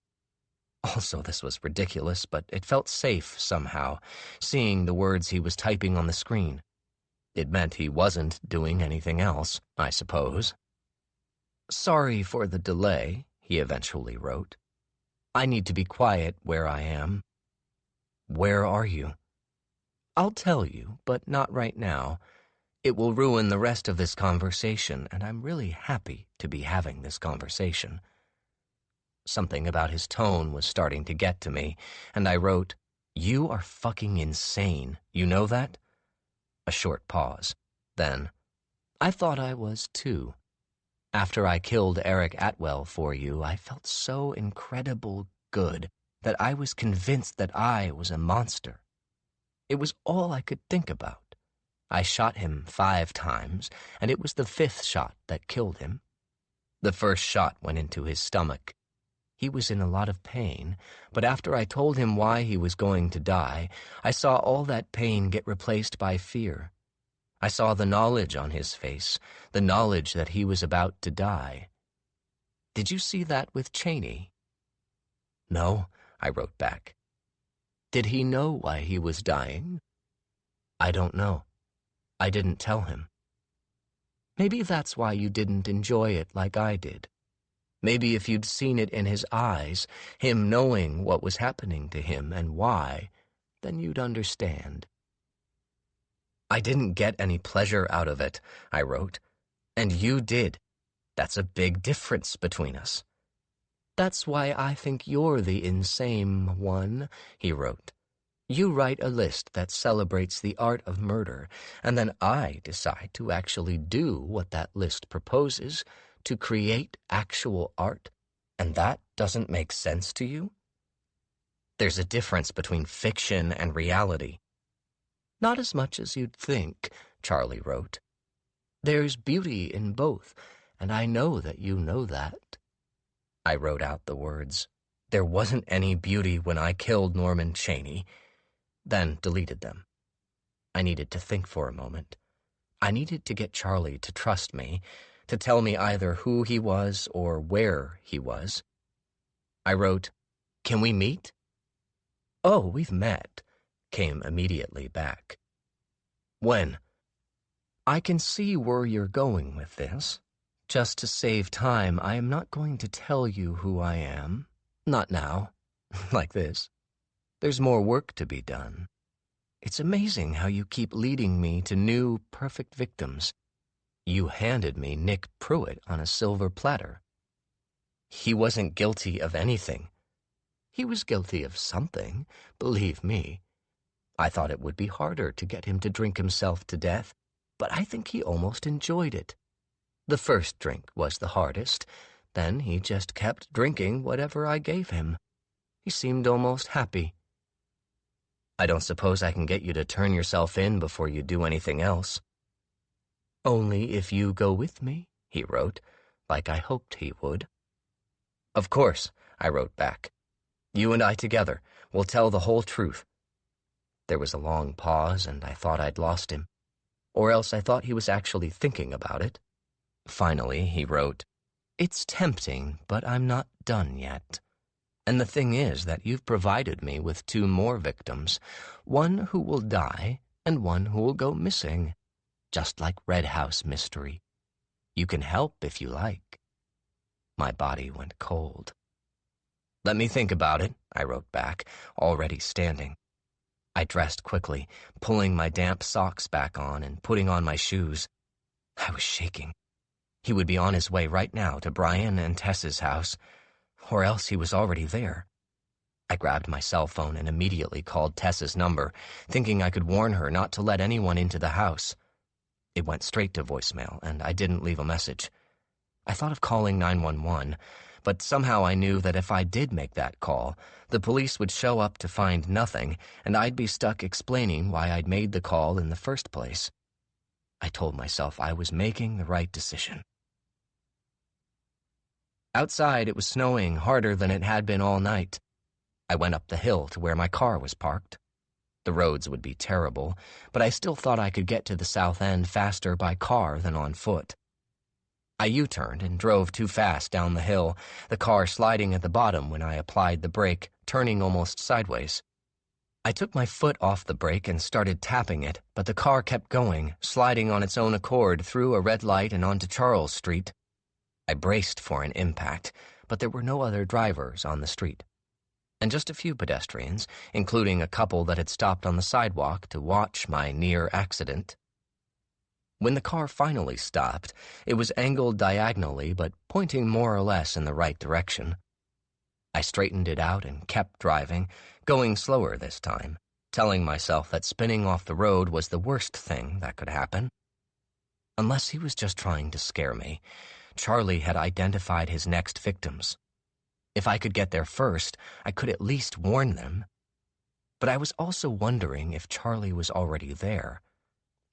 Also, this was ridiculous, but it felt safe somehow, seeing the words he was typing on the screen. It meant he wasn't doing anything else, I suppose. "Sorry for the delay," he eventually wrote. "I need to be quiet where I am." "Where are you?" "I'll tell you, but not right now. It will ruin the rest of this conversation, and I'm really happy to be having this conversation." Something about his tone was starting to get to me, and I wrote, "You are fucking insane. You know that?" A short pause. Then, "I thought I was too. After I killed Eric Atwell for you, I felt so incredible good that I was convinced that I was a monster. It was all I could think about. I shot him 5 times, and it was the 5th shot that killed him. The first shot went into his stomach. He was in a lot of pain, but after I told him why he was going to die, I saw all that pain get replaced by fear. I saw the knowledge on his face, the knowledge that he was about to die. Did you see that with Cheney?" "No," I wrote back. Did he know why he was dying? I don't know. I didn't tell him. Maybe that's why you didn't enjoy it like I did. Maybe if you'd seen it in his eyes, him knowing what was happening to him and why, then you'd understand. I didn't get any pleasure out of it, I wrote. And you did. That's a big difference between us. That's why I think you're the insane one, he wrote. You write a list that celebrates the art of murder, and then I decide to actually do what that list proposes, to create actual art, and that doesn't make sense to you? There's a difference between fiction and reality. Not as much as you'd think, Charlie wrote. There's beauty in both, and I know that you know that. I wrote out the words. There wasn't any beauty when I killed Norman Chaney, then deleted them. I needed to think for a moment. I needed to get Charlie to trust me, to tell me either who he was or where he was. I wrote, "Can we meet?" "Oh, we've met," came immediately back. "When?" "I can see where you're going with this. Just to save time, I am not going to tell you who I am. Not now. Like this. There's more work to be done. It's amazing how you keep leading me to new, perfect victims. You handed me Nick Pruitt on a silver platter. He wasn't guilty of anything. He was guilty of something, believe me. I thought it would be harder to get him to drink himself to death, but I think he almost enjoyed it. The first drink was the hardest. Then he just kept drinking whatever I gave him. He seemed almost happy. I don't suppose I can get you to turn yourself in before you do anything else. Only if you go with me, he wrote, like I hoped he would. Of course, I wrote back. You and I together, we'll tell the whole truth. There was a long pause, and I thought I'd lost him. Or else I thought he was actually thinking about it. Finally, he wrote, It's tempting, but I'm not done yet. And the thing is that you've provided me with 2 more victims, one who will die and one who will go missing, just like Red House Mystery. You can help if you like. My body went cold. Let me think about it, I wrote back, already standing. I dressed quickly, pulling my damp socks back on and putting on my shoes. I was shaking. He would be on his way right now to Brian and Tess's house, or else he was already there. I grabbed my cell phone and immediately called Tess's number, thinking I could warn her not to let anyone into the house. It went straight to voicemail, and I didn't leave a message. I thought of calling 911, but somehow I knew that if I did make that call, the police would show up to find nothing, and I'd be stuck explaining why I'd made the call in the first place. I told myself I was making the right decision. Outside, it was snowing harder than it had been all night. I went up the hill to where my car was parked. The roads would be terrible, but I still thought I could get to the south end faster by car than on foot. I U-turned and drove too fast down the hill, the car sliding at the bottom when I applied the brake, turning almost sideways. I took my foot off the brake and started tapping it, but the car kept going, sliding on its own accord through a red light and onto Charles Street. I braced for an impact, but there were no other drivers on the street. And just a few pedestrians, including a couple that had stopped on the sidewalk to watch my near accident. When the car finally stopped, it was angled diagonally but pointing more or less in the right direction. I straightened it out and kept driving, going slower this time, telling myself that spinning off the road was the worst thing that could happen. Unless he was just trying to scare me, Charlie had identified his next victims. If I could get there first, I could at least warn them. But I was also wondering if Charlie was already there.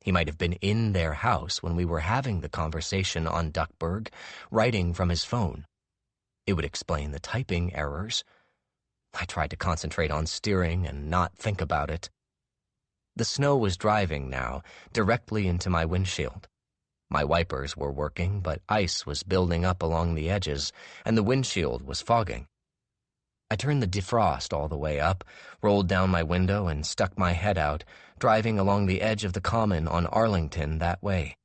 He might have been in their house when we were having the conversation on Duckburg, writing from his phone. It would explain the typing errors. I tried to concentrate on steering and not think about it. The snow was driving now, directly into my windshield. My wipers were working, but ice was building up along the edges, and the windshield was fogging. I turned the defrost all the way up, rolled down my window, and stuck my head out, driving along the edge of the common on Arlington that way.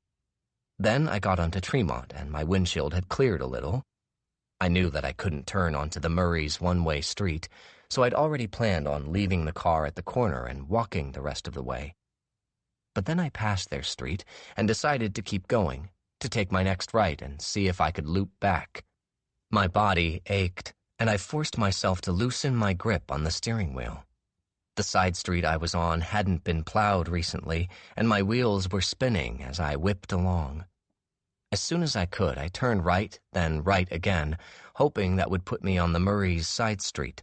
Then I got onto Tremont, and my windshield had cleared a little. I knew that I couldn't turn onto the Murray's one-way street, so I'd already planned on leaving the car at the corner and walking the rest of the way. But then I passed their street and decided to keep going, to take my next right and see if I could loop back. My body ached, and I forced myself to loosen my grip on the steering wheel. The side street I was on hadn't been plowed recently, and my wheels were spinning as I whipped along. As soon as I could, I turned right, then right again, hoping that would put me on the Murray's side street.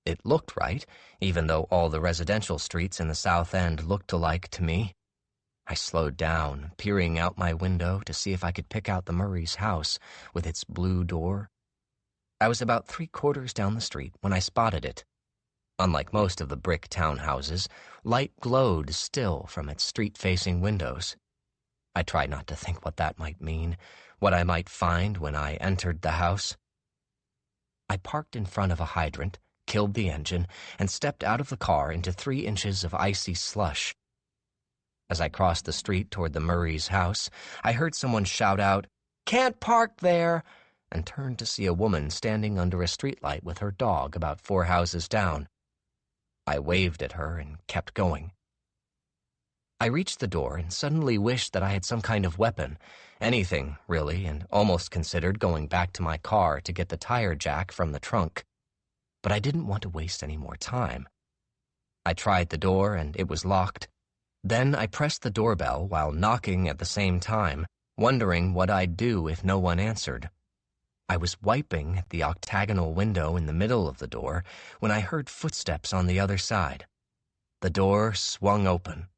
It looked right, even though all the residential streets in the South End looked alike to me. I slowed down, peering out my window to see if I could pick out the Murray's house with its blue door. I was about 3/4 down the street when I spotted it. Unlike most of the brick townhouses, light glowed still from its street-facing windows. I tried not to think what that might mean, what I might find when I entered the house. I parked in front of a hydrant, killed the engine, and stepped out of the car into 3 inches of icy slush. As I crossed the street toward the Murray's house, I heard someone shout out, "Can't park there!" and turned to see a woman standing under a streetlight with her dog about 4 houses down. I waved at her and kept going. I reached the door and suddenly wished that I had some kind of weapon, anything, really, and almost considered going back to my car to get the tire jack from the trunk. But I didn't want to waste any more time. I tried the door, and it was locked. Then I pressed the doorbell while knocking at the same time, wondering what I'd do if no one answered. I was wiping at the octagonal window in the middle of the door when I heard footsteps on the other side. The door swung open.